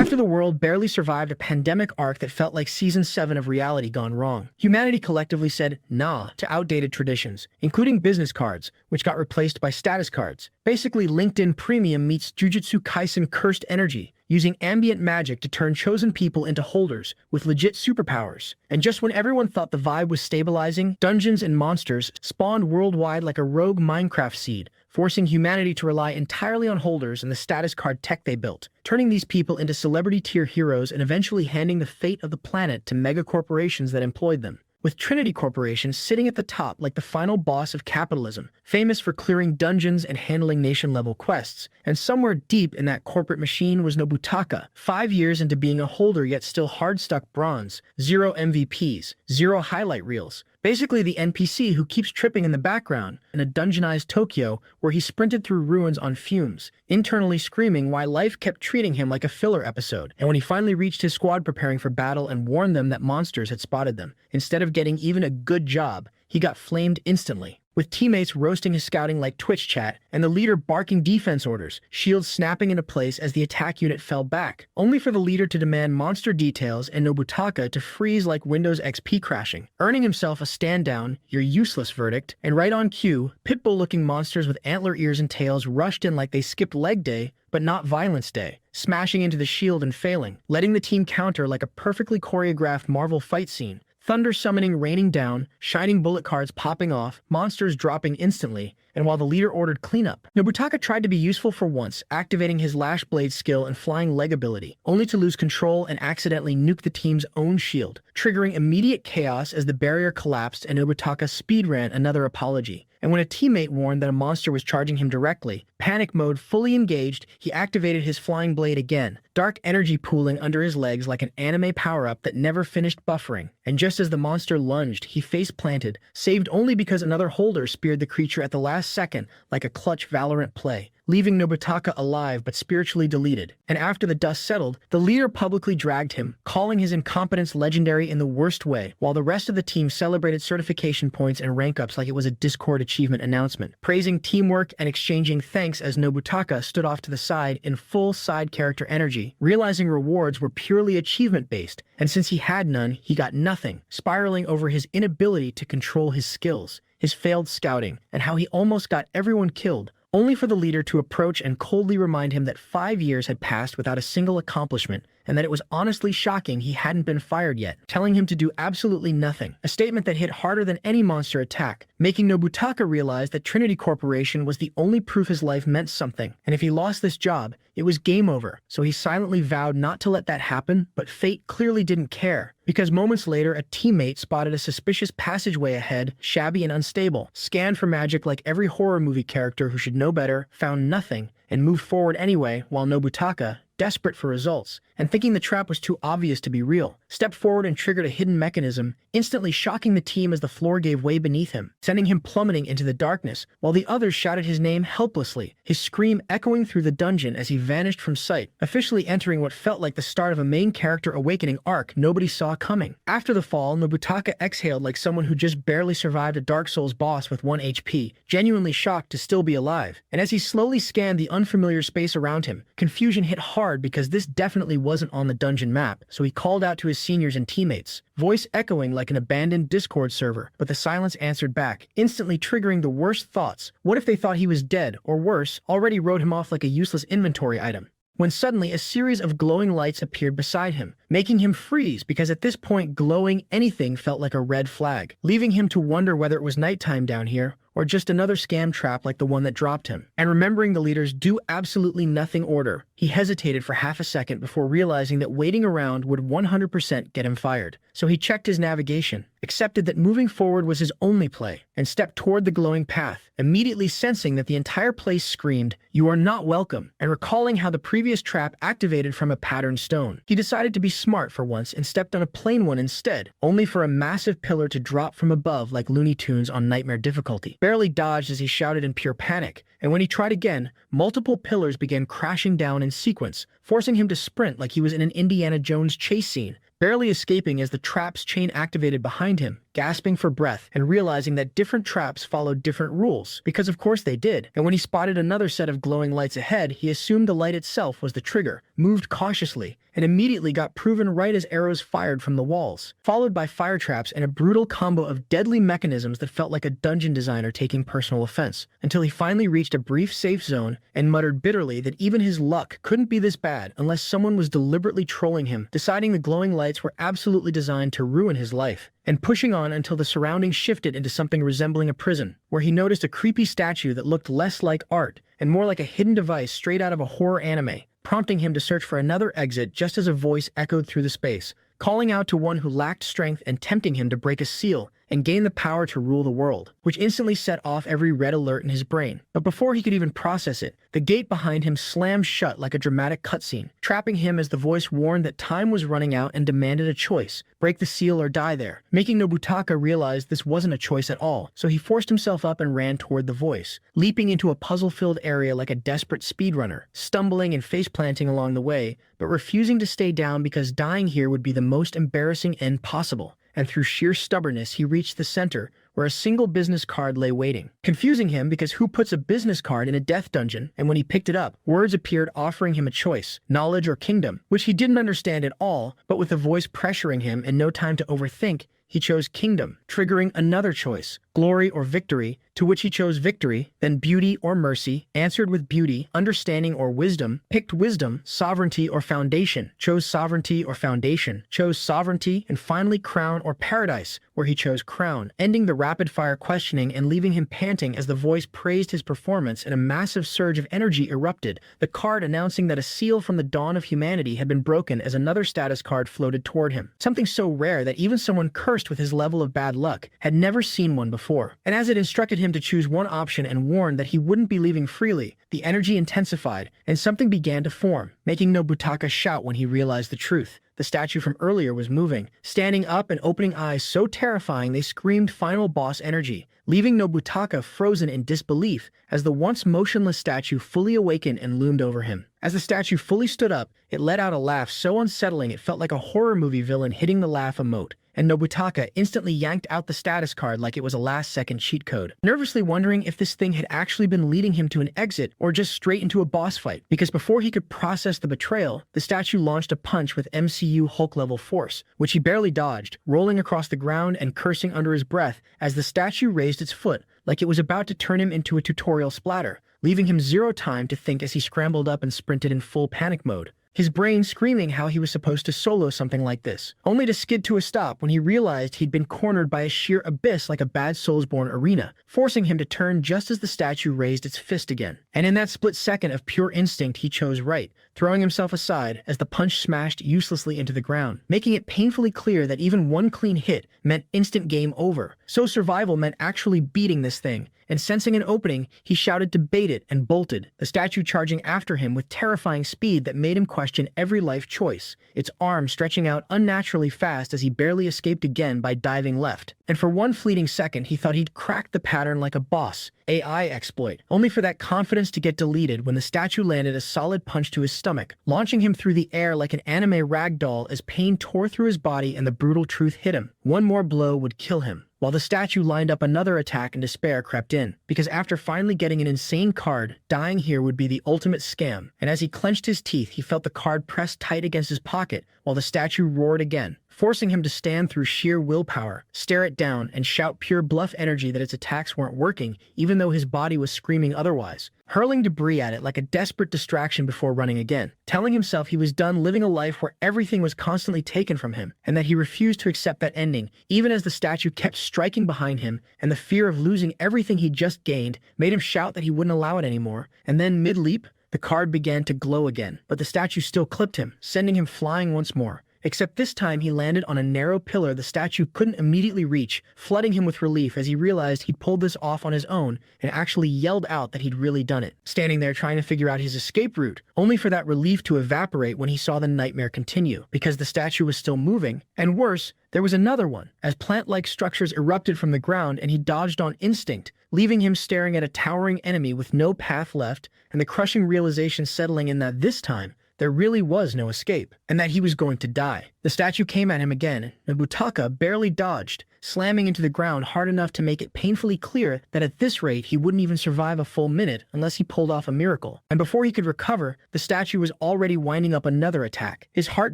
After the world barely survived a pandemic arc that felt like Season 7 of reality gone wrong, humanity collectively said nah to outdated traditions, including business cards, which got replaced by status cards. Basically, LinkedIn Premium meets Jujutsu Kaisen Cursed Energy, using ambient magic to turn chosen people into holders with legit superpowers. And just when everyone thought the vibe was stabilizing, dungeons and monsters spawned worldwide like a rogue Minecraft seed, forcing humanity to rely entirely on holders and the status card tech they built, turning these people into celebrity-tier heroes and eventually handing the fate of the planet to mega corporations that employed them. With Trinity Corporation sitting at the top like the final boss of capitalism, famous for clearing dungeons and handling nation-level quests. And somewhere deep in that corporate machine was Nobutaka, 5 years into being a holder yet still hard-stuck bronze, 0 MVPs, 0 highlight reels. Basically the NPC who keeps tripping in the background in a dungeonized Tokyo where he sprinted through ruins on fumes, internally screaming why life kept treating him like a filler episode. And when he finally reached his squad preparing for battle and warned them that monsters had spotted them, instead of getting even a good job, he got flamed instantly. With teammates roasting his scouting like Twitch chat, and the leader barking defense orders, shields snapping into place as the attack unit fell back, only for the leader to demand monster details and Nobutaka to freeze like Windows XP crashing, earning himself a stand down, "You're useless" verdict. And right on cue, pitbull-looking monsters with antler ears and tails rushed in like they skipped leg day, but not violence day, smashing into the shield and failing, letting the team counter like a perfectly choreographed Marvel fight scene. Thunder summoning raining down, shining bullet cards popping off, monsters dropping instantly, and while the leader ordered cleanup, Nobutaka tried to be useful for once, activating his Lash Blade skill and flying leg ability, only to lose control and accidentally nuke the team's own shield, triggering immediate chaos as the barrier collapsed and Nobutaka speedran another apology. And when a teammate warned that a monster was charging him directly, panic mode fully engaged, he activated his flying blade again, dark energy pooling under his legs like an anime power-up that never finished buffering. And just as the monster lunged, he face-planted, saved only because another holder speared the creature at the last second like a clutch Valorant play, leaving Nobutaka alive but spiritually deleted. And after the dust settled, the leader publicly dragged him, calling his incompetence legendary in the worst way, while the rest of the team celebrated certification points and rank ups like it was a Discord achievement announcement, praising teamwork and exchanging thanks as Nobutaka stood off to the side in full side character energy, realizing rewards were purely achievement-based, and since he had none, he got nothing, spiraling over his inability to control his skills, his failed scouting, and how he almost got everyone killed, only for the leader to approach and coldly remind him that 5 years had passed without a single accomplishment, and that it was honestly shocking he hadn't been fired yet, telling him to do absolutely nothing, a statement that hit harder than any monster attack, making Nobutaka realize that Trinity Corporation was the only proof his life meant something, and if he lost this job, it was game over, so he silently vowed not to let that happen, but fate clearly didn't care, because moments later a teammate spotted a suspicious passageway ahead, shabby and unstable, scanned for magic like every horror movie character who should know better, found nothing, and moved forward anyway, while Nobutaka, desperate for results, and thinking the trap was too obvious to be real, stepped forward and triggered a hidden mechanism, instantly shocking the team as the floor gave way beneath him, sending him plummeting into the darkness, while the others shouted his name helplessly, his scream echoing through the dungeon as he vanished from sight, officially entering what felt like the start of a main character awakening arc nobody saw coming. After the fall, Nobutaka exhaled like someone who just barely survived a Dark Souls boss with 1 HP, genuinely shocked to still be alive. And as he slowly scanned the unfamiliar space around him, confusion hit hard because this definitely wasn't on the dungeon map, so he called out to his seniors and teammates, voice echoing like an abandoned Discord server, but the silence answered back, instantly triggering the worst thoughts. What if they thought he was dead, or worse, already wrote him off like a useless inventory item? When suddenly a series of glowing lights appeared beside him, making him freeze because at this point glowing anything felt like a red flag, leaving him to wonder whether it was nighttime down here, or just another scam trap like the one that dropped him. And remembering the leader's do absolutely nothing order, he hesitated for half a second before realizing that waiting around would 100% get him fired. So he checked his navigation, accepted that moving forward was his only play, and stepped toward the glowing path, immediately sensing that the entire place screamed, "You are not welcome," and recalling how the previous trap activated from a patterned stone. He decided to be smart for once and stepped on a plain one instead, only for a massive pillar to drop from above like Looney Tunes on nightmare difficulty. Barely dodged as he shouted in pure panic, and when he tried again, multiple pillars began crashing down in sequence, forcing him to sprint like he was in an Indiana Jones chase scene, barely escaping as the trap's chain activated behind him, gasping for breath and realizing that different traps followed different rules, because of course they did. And when he spotted another set of glowing lights ahead, he assumed the light itself was the trigger, moved cautiously, and immediately got proven right as arrows fired from the walls, followed by fire traps and a brutal combo of deadly mechanisms that felt like a dungeon designer taking personal offense, until he finally reached a brief safe zone and muttered bitterly that even his luck couldn't be this bad unless someone was deliberately trolling him, deciding the glowing lights were absolutely designed to ruin his life, and pushing on until the surroundings shifted into something resembling a prison, where he noticed a creepy statue that looked less like art and more like a hidden device straight out of a horror anime, prompting him to search for another exit just as a voice echoed through the space, calling out to one who lacked strength and tempting him to break a seal and gain the power to rule the world, which instantly set off every red alert in his brain. But before he could even process it, the gate behind him slammed shut like a dramatic cutscene, trapping him as the voice warned that time was running out and demanded a choice: break the seal or die there, making Nobutaka realize this wasn't a choice at all, so he forced himself up and ran toward the voice, leaping into a puzzle-filled area like a desperate speedrunner, stumbling and face-planting along the way, but refusing to stay down because dying here would be the most embarrassing end possible. And through sheer stubbornness, he reached the center, where a single business card lay waiting, confusing him because who puts a business card in a death dungeon? And when he picked it up, words appeared offering him a choice: knowledge or kingdom, which he didn't understand at all, but with the voice pressuring him and no time to overthink, he chose kingdom, triggering another choice: glory or victory, to which he chose victory, then beauty or mercy, answered with beauty, understanding or wisdom, picked wisdom, sovereignty or foundation, chose sovereignty or foundation, chose sovereignty, and finally crown or paradise, where he chose crown, ending the rapid-fire questioning and leaving him panting as the voice praised his performance and a massive surge of energy erupted, the card announcing that a seal from the dawn of humanity had been broken as another status card floated toward him, something so rare that even someone cursed with his level of bad luck had never seen one before. And as it instructed him to choose one option and warned that he wouldn't be leaving freely, the energy intensified and something began to form, making Nobutaka shout when he realized the truth. The statue from earlier was moving, standing up and opening eyes so terrifying they screamed final boss energy, leaving Nobutaka frozen in disbelief as the once motionless statue fully awakened and loomed over him. As the statue fully stood up, it let out a laugh so unsettling it felt like a horror movie villain hitting the laugh emote, and Nobutaka instantly yanked out the status card like it was a last-second cheat code, nervously wondering if this thing had actually been leading him to an exit or just straight into a boss fight, because before he could process the betrayal, the statue launched a punch with MCU Hulk-level force, which he barely dodged, rolling across the ground and cursing under his breath as the statue raised its foot like it was about to turn him into a tutorial splatter, leaving him zero time to think as he scrambled up and sprinted in full panic mode, his brain screaming how he was supposed to solo something like this, only to skid to a stop when he realized he'd been cornered by a sheer abyss like a bad Soulsborne arena, forcing him to turn just as the statue raised its fist again. And in that split second of pure instinct, he chose right, throwing himself aside as the punch smashed uselessly into the ground, making it painfully clear that even one clean hit meant instant game over. So survival meant actually beating this thing, and sensing an opening, he shouted to bait it and bolted, the statue charging after him with terrifying speed that made him question every life choice, its arms stretching out unnaturally fast as he barely escaped again by diving left. And for one fleeting second, he thought he'd cracked the pattern like a boss AI exploit, only for that confidence to get deleted when the statue landed a solid punch to his stomach, launching him through the air like an anime ragdoll as pain tore through his body and the brutal truth hit him. One more blow would kill him, while the statue lined up another attack and despair crept in, because after finally getting an insane card, dying here would be the ultimate scam, and as he clenched his teeth, he felt the card pressed tight against his pocket while the statue roared again, forcing him to stand through sheer willpower, stare it down, and shout pure bluff energy that its attacks weren't working, even though his body was screaming otherwise, hurling debris at it like a desperate distraction before running again, telling himself he was done living a life where everything was constantly taken from him, and that he refused to accept that ending, even as the statue kept striking behind him, and the fear of losing everything he'd just gained made him shout that he wouldn't allow it anymore. And then, mid-leap, the card began to glow again, but the statue still clipped him, sending him flying once more. Except this time he landed on a narrow pillar the statue couldn't immediately reach, flooding him with relief as he realized he'd pulled this off on his own and actually yelled out that he'd really done it, standing there trying to figure out his escape route, only for that relief to evaporate when he saw the nightmare continue, because the statue was still moving, and worse, there was another one, as plant-like structures erupted from the ground and he dodged on instinct, leaving him staring at a towering enemy with no path left, and the crushing realization settling in that this time, there really was no escape, and that he was going to die. The statue came at him again. Nobutaka barely dodged, slamming into the ground hard enough to make it painfully clear that at this rate he wouldn't even survive a full minute unless he pulled off a miracle. And before he could recover, the statue was already winding up another attack, his heart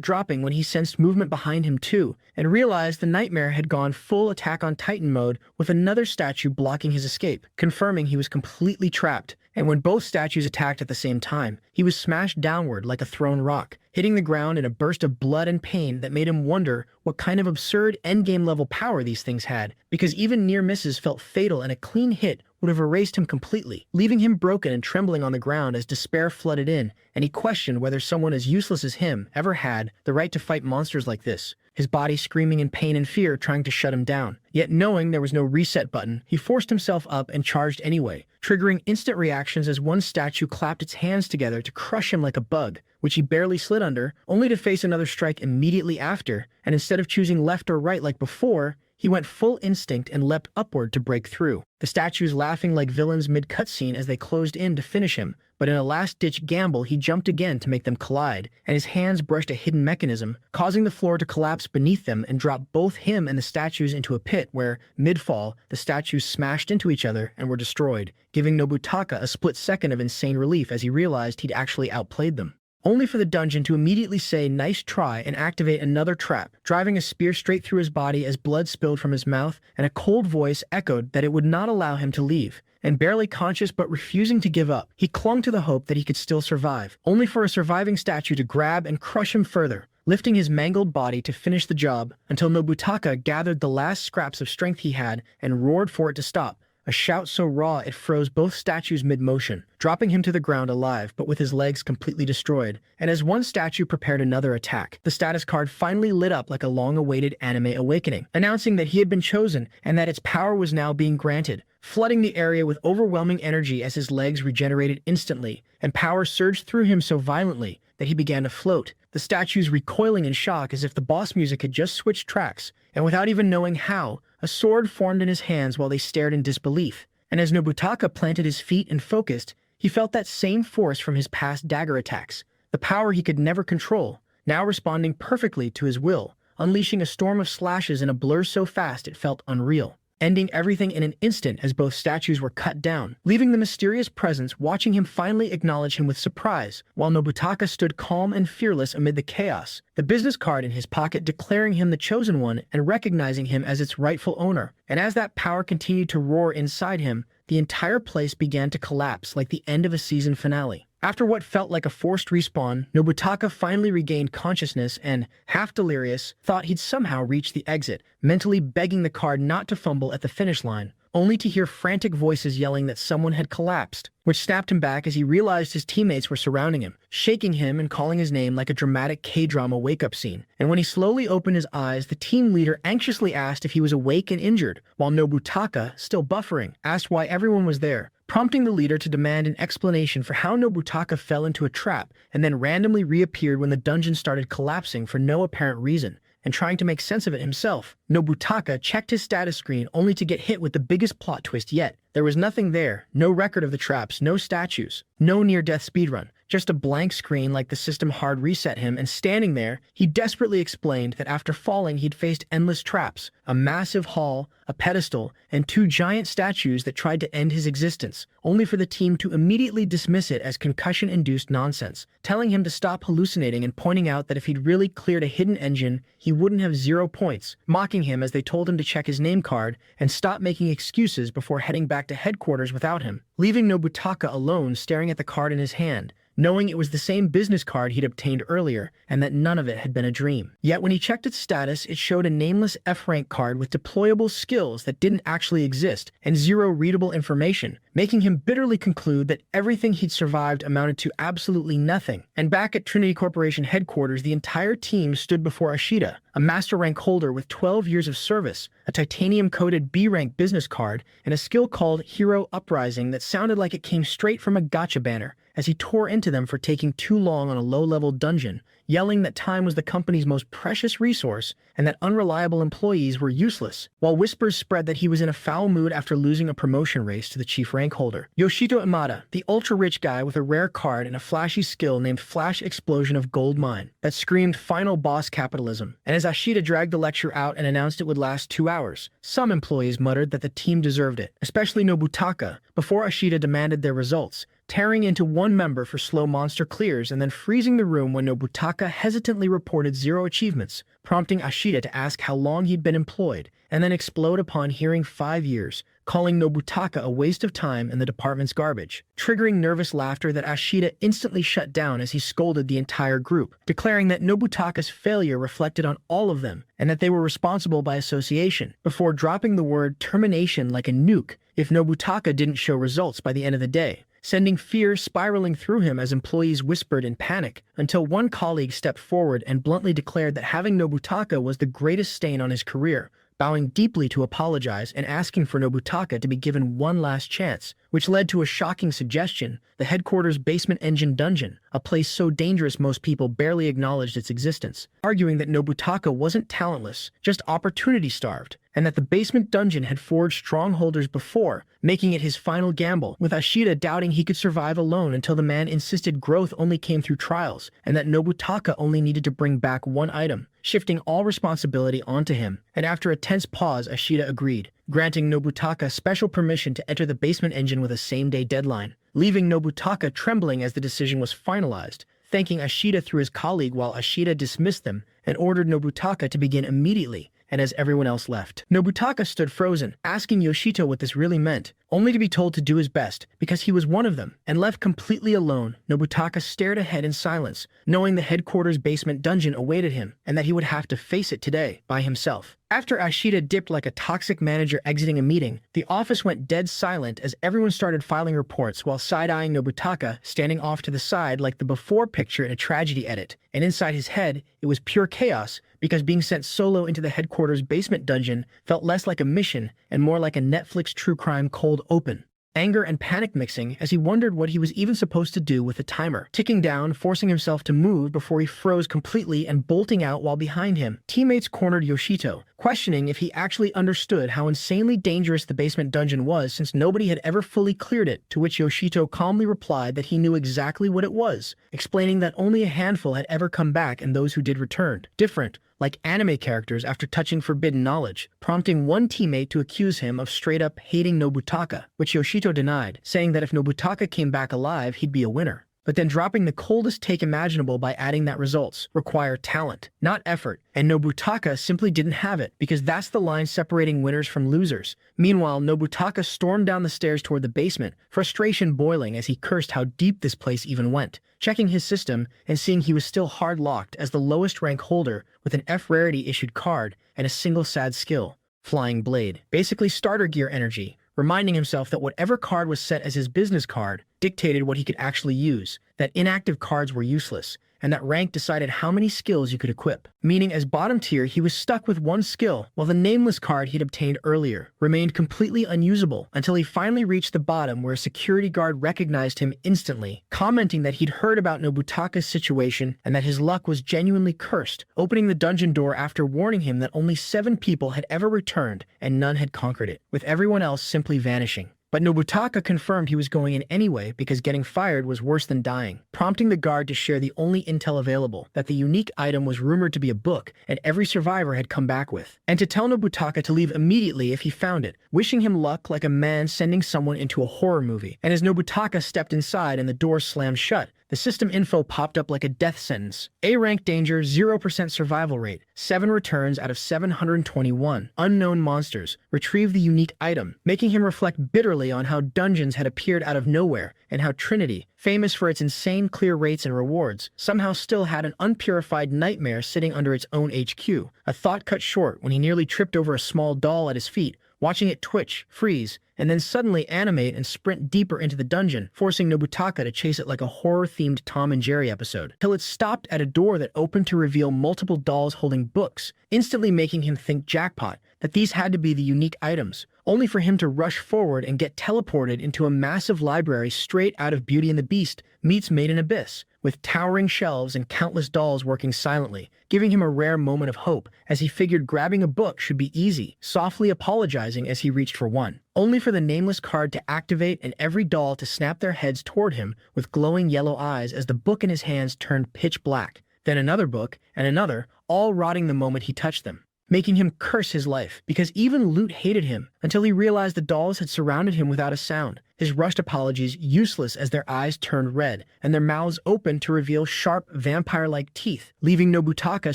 dropping when he sensed movement behind him too, and realized the nightmare had gone full Attack on Titan mode with another statue blocking his escape, confirming he was completely trapped. And when both statues attacked at the same time, he was smashed downward like a thrown rock, hitting the ground in a burst of blood and pain that made him wonder what kind of absurd endgame level power these things had, because even near misses felt fatal and a clean hit would have erased him completely, leaving him broken and trembling on the ground as despair flooded in, and he questioned whether someone as useless as him ever had the right to fight monsters like this, his body screaming in pain and fear trying to shut him down. Yet knowing there was no reset button, he forced himself up and charged anyway, triggering instant reactions as one statue clapped its hands together to crush him like a bug, which he barely slid under, only to face another strike immediately after, and instead of choosing left or right like before, he went full instinct and leapt upward to break through, the statues laughing like villains mid-cutscene as they closed in to finish him. But in a last-ditch gamble, he jumped again to make them collide, and his hands brushed a hidden mechanism, causing the floor to collapse beneath them and drop both him and the statues into a pit where, mid-fall, the statues smashed into each other and were destroyed, giving Nobutaka a split second of insane relief as he realized he'd actually outplayed them. Only for the dungeon to immediately say nice try and activate another trap, driving a spear straight through his body as blood spilled from his mouth, and a cold voice echoed that it would not allow him to leave. And barely conscious but refusing to give up, he clung to the hope that he could still survive, only for a surviving statue to grab and crush him further, lifting his mangled body to finish the job until Nobutaka gathered the last scraps of strength he had and roared for it to stop, a shout so raw it froze both statues mid-motion, dropping him to the ground alive but with his legs completely destroyed. And as one statue prepared another attack, the status card finally lit up like a long-awaited anime awakening, announcing that he had been chosen and that its power was now being granted, flooding the area with overwhelming energy as his legs regenerated instantly, and power surged through him so violently that he began to float, the statues recoiling in shock as if the boss music had just switched tracks, and without even knowing how, a sword formed in his hands while they stared in disbelief. And as Nobutaka planted his feet and focused, he felt that same force from his past dagger attacks, the power he could never control, now responding perfectly to his will, unleashing a storm of slashes in a blur so fast it felt unreal, ending everything in an instant as both statues were cut down, leaving the mysterious presence watching him finally acknowledge him with surprise, while Nobutaka stood calm and fearless amid the chaos, the business card in his pocket declaring him the chosen one and recognizing him as its rightful owner. And as that power continued to roar inside him, the entire place began to collapse like the end of a season finale. After what felt like a forced respawn, Nobutaka finally regained consciousness and, half delirious, thought he'd somehow reached the exit, mentally begging the card not to fumble at the finish line, only to hear frantic voices yelling that someone had collapsed, which snapped him back as he realized his teammates were surrounding him, shaking him and calling his name like a dramatic K-drama wake-up scene. And when he slowly opened his eyes, the team leader anxiously asked if he was awake and injured, while Nobutaka, still buffering, asked why everyone was there, prompting the leader to demand an explanation for how Nobutaka fell into a trap and then randomly reappeared when the dungeon started collapsing for no apparent reason. And trying to make sense of it himself, Nobutaka checked his status screen only to get hit with the biggest plot twist yet. There was nothing there, no record of the traps, no statues, no near-death speedrun, just a blank screen like the system hard reset him, and standing there, he desperately explained that after falling he'd faced endless traps, a massive hall, a pedestal, and two giant statues that tried to end his existence, only for the team to immediately dismiss it as concussion-induced nonsense, telling him to stop hallucinating and pointing out that if he'd really cleared a hidden engine, he wouldn't have 0 points, mocking him as they told him to check his name card and stop making excuses before heading back to headquarters without him, leaving Nobutaka alone staring at the card in his hand, knowing it was the same business card he'd obtained earlier and that none of it had been a dream. Yet when he checked its status, it showed a nameless F-rank card with deployable skills that didn't actually exist and 0 readable information, making him bitterly conclude that everything he'd survived amounted to absolutely nothing. And back at Trinity Corporation headquarters, the entire team stood before Ashita, a master rank holder with 12 years of service, a titanium-coated B-rank business card, and a skill called Hero Uprising that sounded like it came straight from a gacha banner, as he tore into them for taking too long on a low-level dungeon, yelling that time was the company's most precious resource and that unreliable employees were useless, while whispers spread that he was in a foul mood after losing a promotion race to the chief rank holder. Yoshito Imada, the ultra-rich guy with a rare card and a flashy skill named Flash Explosion of Gold Mine, that screamed final boss capitalism. And as Ashita dragged the lecture out and announced it would last 2 hours, some employees muttered that the team deserved it, especially Nobutaka, before Ashita demanded their results, tearing into one member for slow monster clears and then freezing the room when Nobutaka hesitantly reported 0 achievements, prompting Ashita to ask how long he'd been employed, and then explode upon hearing 5 years, calling Nobutaka a waste of time and the department's garbage, triggering nervous laughter that Ashita instantly shut down as he scolded the entire group, declaring that Nobutaka's failure reflected on all of them and that they were responsible by association, before dropping the word termination like a nuke if Nobutaka didn't show results by the end of the day, sending fear spiraling through him as employees whispered in panic, until one colleague stepped forward and bluntly declared that having Nobutaka was the greatest stain on his career, bowing deeply to apologize and asking for Nobutaka to be given one last chance, which led to a shocking suggestion: the headquarters basement engine dungeon, a place so dangerous most people barely acknowledged its existence, arguing that Nobutaka wasn't talentless, just opportunity-starved, and that the basement dungeon had forged strongholders before, making it his final gamble, with Ashita doubting he could survive alone until the man insisted growth only came through trials, and that Nobutaka only needed to bring back one item, shifting all responsibility onto him. And after a tense pause, Ashita agreed, granting Nobutaka special permission to enter the basement engine with a same-day deadline, leaving Nobutaka trembling as the decision was finalized, thanking Ashita through his colleague while Ashita dismissed them and ordered Nobutaka to begin immediately. And as everyone else left, Nobutaka stood frozen, asking Yoshito what this really meant, only to be told to do his best because he was one of them. And left completely alone, Nobutaka stared ahead in silence, knowing the headquarters basement dungeon awaited him and that he would have to face it today by himself. After Ashita dipped like a toxic manager exiting a meeting, the office went dead silent as everyone started filing reports while side-eyeing Nobutaka, standing off to the side like the before picture in a tragedy edit. And inside his head, it was pure chaos, because being sent solo into the headquarters basement dungeon felt less like a mission and more like a Netflix true crime cold open. Anger and panic mixing as he wondered what he was even supposed to do with the timer ticking down, forcing himself to move before he froze completely and bolting out while behind him. Teammates cornered Yoshito, questioning if he actually understood how insanely dangerous the basement dungeon was since nobody had ever fully cleared it, to which Yoshito calmly replied that he knew exactly what it was, explaining that only a handful had ever come back and those who did returned. Different, like anime characters after touching forbidden knowledge, prompting one teammate to accuse him of straight-up hating Nobutaka, which Yoshito denied, saying that if Nobutaka came back alive, he'd be a winner. But then dropping the coldest take imaginable by adding that results require talent, not effort, and Nobutaka simply didn't have it, because that's the line separating winners from losers. Meanwhile, Nobutaka stormed down the stairs toward the basement, frustration boiling as he cursed how deep this place even went, checking his system and seeing he was still hard-locked as the lowest rank holder with an F rarity issued card and a single sad skill, Flying Blade. Basically starter gear energy, reminding himself that whatever card was set as his business card dictated what he could actually use, that inactive cards were useless, and that rank decided how many skills you could equip. Meaning as bottom tier, he was stuck with one skill, while the nameless card he'd obtained earlier remained completely unusable until he finally reached the bottom where a security guard recognized him instantly, commenting that he'd heard about Nobutaka's situation and that his luck was genuinely cursed, opening the dungeon door after warning him that only 7 people had ever returned and none had conquered it, with everyone else simply vanishing. But Nobutaka confirmed he was going in anyway because getting fired was worse than dying, prompting the guard to share the only intel available, that the unique item was rumored to be a book and every survivor had come back with, and to tell Nobutaka to leave immediately if he found it, wishing him luck like a man sending someone into a horror movie. And as Nobutaka stepped inside and the door slammed shut, the system info popped up like a death sentence. A rank danger, 0% survival rate, 7 returns out of 721. Unknown monsters. Retrieve the unique item, making him reflect bitterly on how dungeons had appeared out of nowhere and how Trinity, famous for its insane clear rates and rewards, somehow still had an unpurified nightmare sitting under its own HQ. A thought cut short when he nearly tripped over a small doll at his feet, watching it twitch, freeze, and then suddenly animate and sprint deeper into the dungeon, forcing Nobutaka to chase it like a horror-themed Tom and Jerry episode, till it stopped at a door that opened to reveal multiple dolls holding books, instantly making him think jackpot, that these had to be the unique items, only for him to rush forward and get teleported into a massive library straight out of Beauty and the Beast meets Made in Abyss, with towering shelves and countless dolls working silently, giving him a rare moment of hope as he figured grabbing a book should be easy, softly apologizing as he reached for one, only for the nameless card to activate and every doll to snap their heads toward him with glowing yellow eyes as the book in his hands turned pitch black. Then another book, and another, all rotting the moment he touched them, making him curse his life, because even Loot hated him, until he realized the dolls had surrounded him without a sound, his rushed apologies useless as their eyes turned red, and their mouths opened to reveal sharp, vampire-like teeth, leaving Nobutaka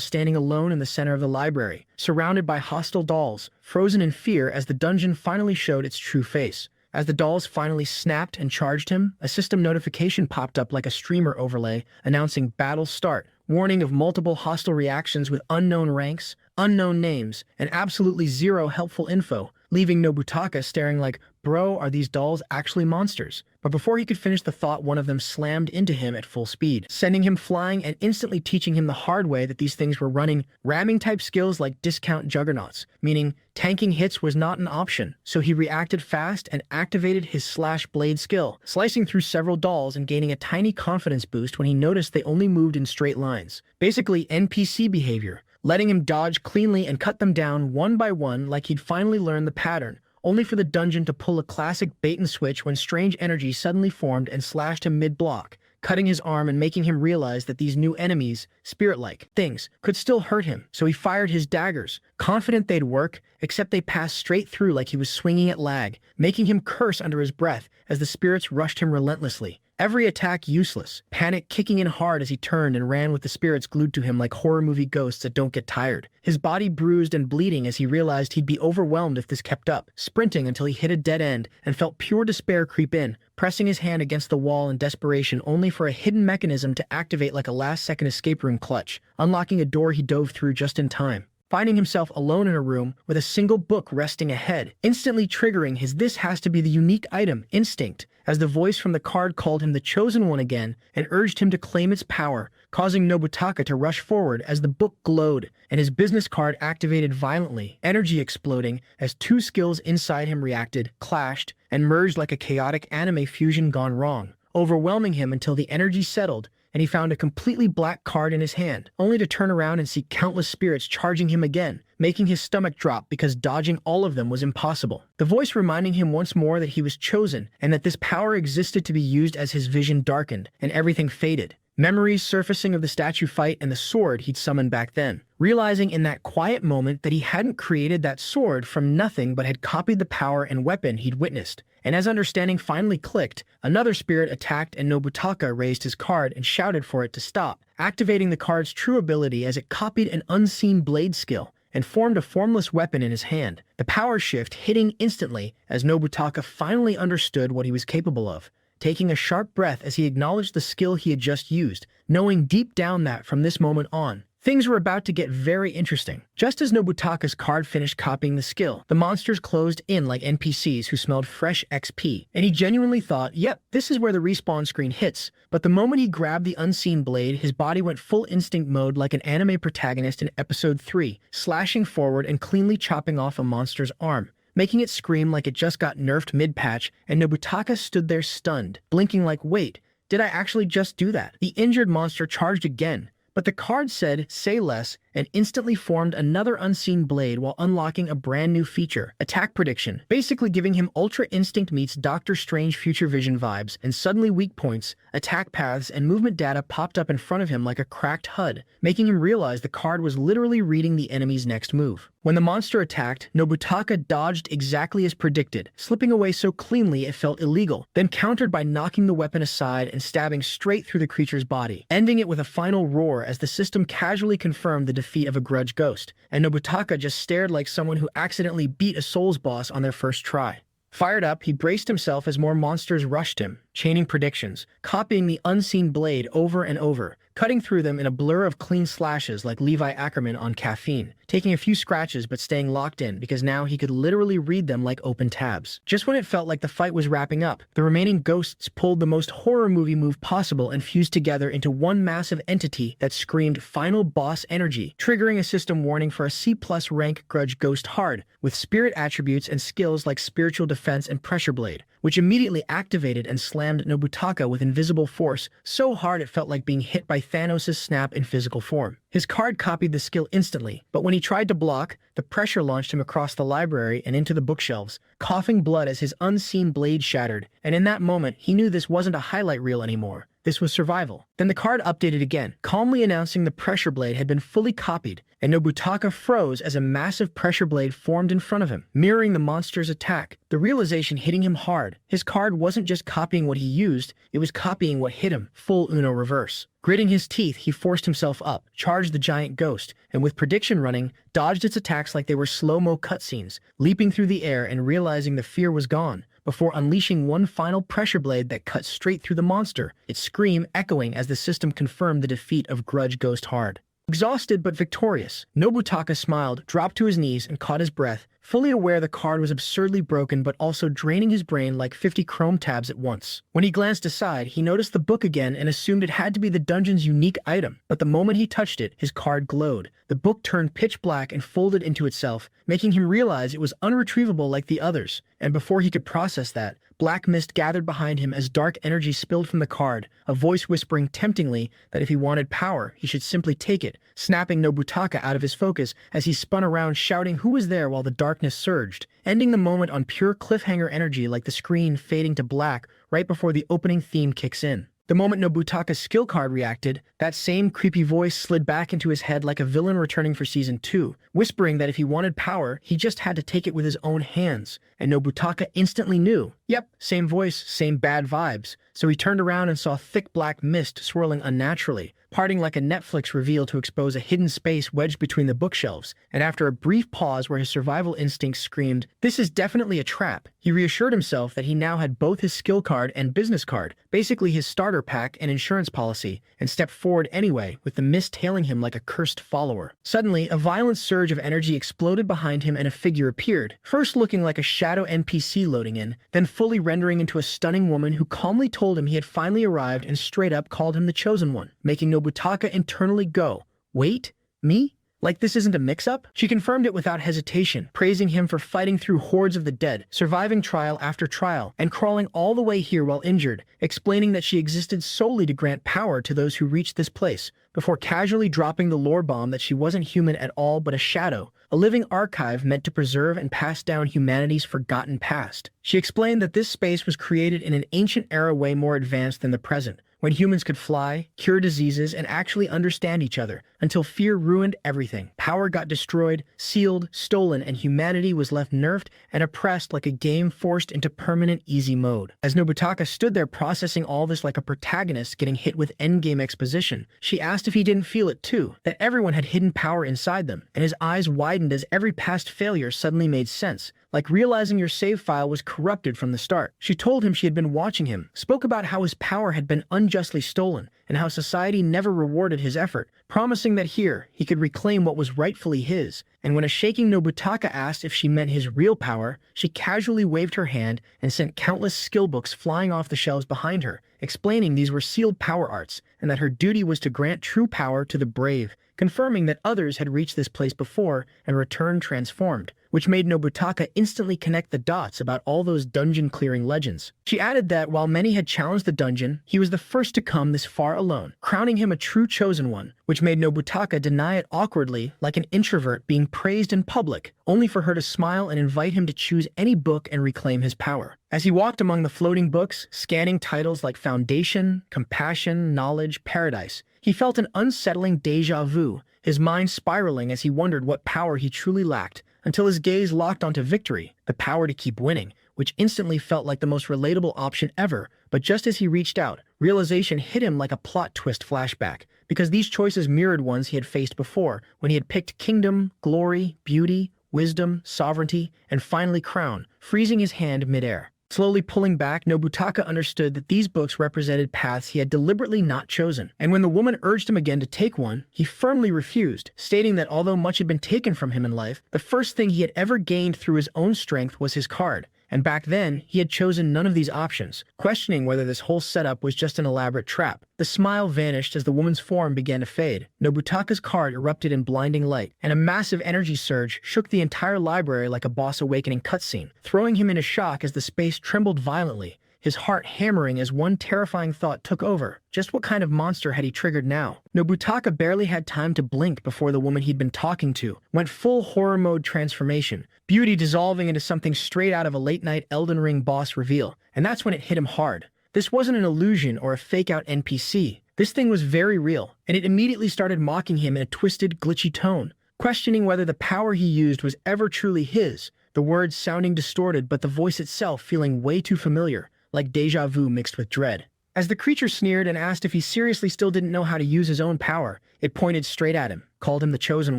standing alone in the center of the library, surrounded by hostile dolls, frozen in fear as the dungeon finally showed its true face. As the dolls finally snapped and charged him, a system notification popped up like a streamer overlay, announcing battle start, warning of multiple hostile reactions with unknown ranks, unknown names, and absolutely zero helpful info, leaving Nobutaka staring like, bro, are these dolls actually monsters? But before he could finish the thought, one of them slammed into him at full speed, sending him flying and instantly teaching him the hard way that these things were running ramming-type skills like discount juggernauts, meaning tanking hits was not an option, so he reacted fast and activated his slash blade skill, slicing through several dolls and gaining a tiny confidence boost when he noticed they only moved in straight lines. Basically NPC behavior, letting him dodge cleanly and cut them down one by one like he'd finally learned the pattern, only for the dungeon to pull a classic bait-and-switch when strange energy suddenly formed and slashed him mid-block, cutting his arm and making him realize that these new enemies, spirit-like things, could still hurt him, so he fired his daggers, confident they'd work, except they passed straight through like he was swinging at lag, making him curse under his breath as the spirits rushed him relentlessly. Every attack useless, panic kicking in hard as he turned and ran with the spirits glued to him like horror movie ghosts that don't get tired. His body bruised and bleeding as he realized he'd be overwhelmed if this kept up, sprinting until he hit a dead end and felt pure despair creep in, pressing his hand against the wall in desperation only for a hidden mechanism to activate like a last-second escape room clutch, unlocking a door he dove through just in time. Finding himself alone in a room with a single book resting ahead, instantly triggering his "this has to be the unique item" instinct, as the voice from the card called him the chosen one again and urged him to claim its power, causing Nobutaka to rush forward as the book glowed and his business card activated violently, energy exploding as two skills inside him reacted, clashed, and merged like a chaotic anime fusion gone wrong, overwhelming him until the energy settled and he found a completely black card in his hand, only to turn around and see countless spirits charging him again, making his stomach drop because dodging all of them was impossible. The voice reminding him once more that he was chosen and that this power existed to be used as his vision darkened and everything faded. Memories surfacing of the statue fight and the sword he'd summoned back then, realizing in that quiet moment that he hadn't created that sword from nothing but had copied the power and weapon he'd witnessed. And as understanding finally clicked, another spirit attacked and Nobutaka raised his card and shouted for it to stop, activating the card's true ability as it copied an unseen blade skill and formed a formless weapon in his hand, the power shift hitting instantly as Nobutaka finally understood what he was capable of, taking a sharp breath as he acknowledged the skill he had just used, knowing deep down that from this moment on, things were about to get very interesting. Just as Nobutaka's card finished copying the skill, the monsters closed in like NPCs who smelled fresh XP, and he genuinely thought, yep, this is where the respawn screen hits. But the moment he grabbed the unseen blade, his body went full instinct mode like an anime protagonist in episode 3, slashing forward and cleanly chopping off a monster's arm, making it scream like it just got nerfed mid-patch, and Nobutaka stood there stunned, blinking like, wait, did I actually just do that? The injured monster charged again, but the card said, say less, and instantly formed another unseen blade while unlocking a brand new feature, Attack Prediction, basically giving him Ultra Instinct meets Doctor Strange Future Vision vibes, and suddenly weak points, attack paths, and movement data popped up in front of him like a cracked HUD, making him realize the card was literally reading the enemy's next move. When the monster attacked, Nobutaka dodged exactly as predicted, slipping away so cleanly it felt illegal, then countered by knocking the weapon aside and stabbing straight through the creature's body, ending it with a final roar as the system casually confirmed the defeat of a grudge ghost, and Nobutaka just stared like someone who accidentally beat a Souls boss on their first try. Fired up, he braced himself as more monsters rushed him, chaining predictions, copying the unseen blade over and over, cutting through them in a blur of clean slashes like Levi Ackerman on Caffeine, taking a few scratches but staying locked in because now he could literally read them like open tabs. Just when it felt like the fight was wrapping up, the remaining ghosts pulled the most horror movie move possible and fused together into one massive entity that screamed final boss energy, triggering a system warning for a C+ rank grudge ghost hard, with spirit attributes and skills like spiritual defense and pressure blade, which immediately activated and slammed Nobutaka with invisible force so hard it felt like being hit by Thanos' snap in physical form. His card copied the skill instantly, but when he tried to block, the pressure launched him across the library and into the bookshelves, coughing blood as his unseen blade shattered, and in that moment he knew this wasn't a highlight reel anymore. This was survival. Then the card updated again, calmly announcing the pressure blade had been fully copied, and Nobutaka froze as a massive pressure blade formed in front of him, mirroring the monster's attack. The realization hitting him hard. His card wasn't just copying what he used, it was copying what hit him, full Uno reverse. Gritting his teeth, he forced himself up, charged the giant ghost, and with prediction running, dodged its attacks like they were slow-mo cutscenes, leaping through the air and realizing the fear was gone, before unleashing one final pressure blade that cut straight through the monster, its scream echoing as the system confirmed the defeat of Grudge Ghost Hard. Exhausted but victorious, Nobutaka smiled, dropped to his knees, and caught his breath, fully aware the card was absurdly broken but also draining his brain like 50 Chrome tabs at once. When he glanced aside, he noticed the book again and assumed it had to be the dungeon's unique item, but the moment he touched it, his card glowed. The book turned pitch black and folded into itself, making him realize it was unretrievable like the others, and before he could process that, black mist gathered behind him as dark energy spilled from the card, a voice whispering temptingly that if he wanted power, he should simply take it, snapping Nobutaka out of his focus as he spun around shouting who was there while the darkness surged, ending the moment on pure cliffhanger energy like the screen fading to black right before the opening theme kicks in. The moment Nobutaka's skill card reacted, that same creepy voice slid back into his head like a villain returning for Season 2, whispering that if he wanted power, he just had to take it with his own hands. And Nobutaka instantly knew. Yep, same voice, same bad vibes. So he turned around and saw thick black mist swirling unnaturally, parting like a Netflix reveal to expose a hidden space wedged between the bookshelves, and after a brief pause where his survival instinct screamed, "This is definitely a trap," he reassured himself that he now had both his skill card and business card, basically his starter pack and insurance policy, and stepped forward anyway, with the mist tailing him like a cursed follower. Suddenly, a violent surge of energy exploded behind him and a figure appeared, first looking like a shadow NPC loading in, then fully rendering into a stunning woman who calmly told him he had finally arrived and straight up called him the Chosen One, making Nobutaka internally go, "Wait? Me? Like this isn't a mix-up?" She confirmed it without hesitation, praising him for fighting through hordes of the dead, surviving trial after trial, and crawling all the way here while injured, explaining that she existed solely to grant power to those who reached this place, before casually dropping the lore bomb that she wasn't human at all but a shadow, a living archive meant to preserve and pass down humanity's forgotten past. She explained that this space was created in an ancient era way more advanced than the present, when humans could fly, cure diseases, and actually understand each other, until fear ruined everything. Power got destroyed, sealed, stolen, and humanity was left nerfed and oppressed like a game forced into permanent easy mode. As Nobutaka stood there processing all this like a protagonist getting hit with endgame exposition, she asked if he didn't feel it too, that everyone had hidden power inside them, and his eyes widened as every past failure suddenly made sense, like realizing your save file was corrupted from the start. She told him she had been watching him, spoke about how his power had been unjustly stolen, and how society never rewarded his effort, promising that here, he could reclaim what was rightfully his. And when a shaking Nobutaka asked if she meant his real power, she casually waved her hand and sent countless skill books flying off the shelves behind her, explaining these were sealed power arts, and that her duty was to grant true power to the brave, confirming that others had reached this place before and returned transformed, which made Nobutaka instantly connect the dots about all those dungeon-clearing legends. She added that while many had challenged the dungeon, he was the first to come this far alone, crowning him a true chosen one, which made Nobutaka deny it awkwardly like an introvert being praised in public, only for her to smile and invite him to choose any book and reclaim his power. As he walked among the floating books, scanning titles like Foundation, Compassion, Knowledge, Paradise, he felt an unsettling déjà vu, his mind spiraling as he wondered what power he truly lacked, until his gaze locked onto victory, the power to keep winning, which instantly felt like the most relatable option ever. But just as he reached out, realization hit him like a plot twist flashback, because these choices mirrored ones he had faced before, when he had picked kingdom, glory, beauty, wisdom, sovereignty, and finally crown, freezing his hand midair. Slowly pulling back, Nobutaka understood that these books represented paths he had deliberately not chosen, and when the woman urged him again to take one, he firmly refused, stating that although much had been taken from him in life, the first thing he had ever gained through his own strength was his card, and back then, he had chosen none of these options, questioning whether this whole setup was just an elaborate trap. The smile vanished as the woman's form began to fade. Nobutaka's card erupted in blinding light, and a massive energy surge shook the entire library like a boss awakening cutscene, throwing him into shock as the space trembled violently, his heart hammering as one terrifying thought took over. Just what kind of monster had he triggered now? Nobutaka barely had time to blink before the woman he'd been talking to went full horror mode transformation, beauty dissolving into something straight out of a late-night Elden Ring boss reveal, and that's when it hit him hard. This wasn't an illusion or a fake-out NPC. This thing was very real, and it immediately started mocking him in a twisted, glitchy tone, questioning whether the power he used was ever truly his, the words sounding distorted but the voice itself feeling way too familiar, like déjà vu mixed with dread. As the creature sneered and asked if he seriously still didn't know how to use his own power, it pointed straight at him, called him the Chosen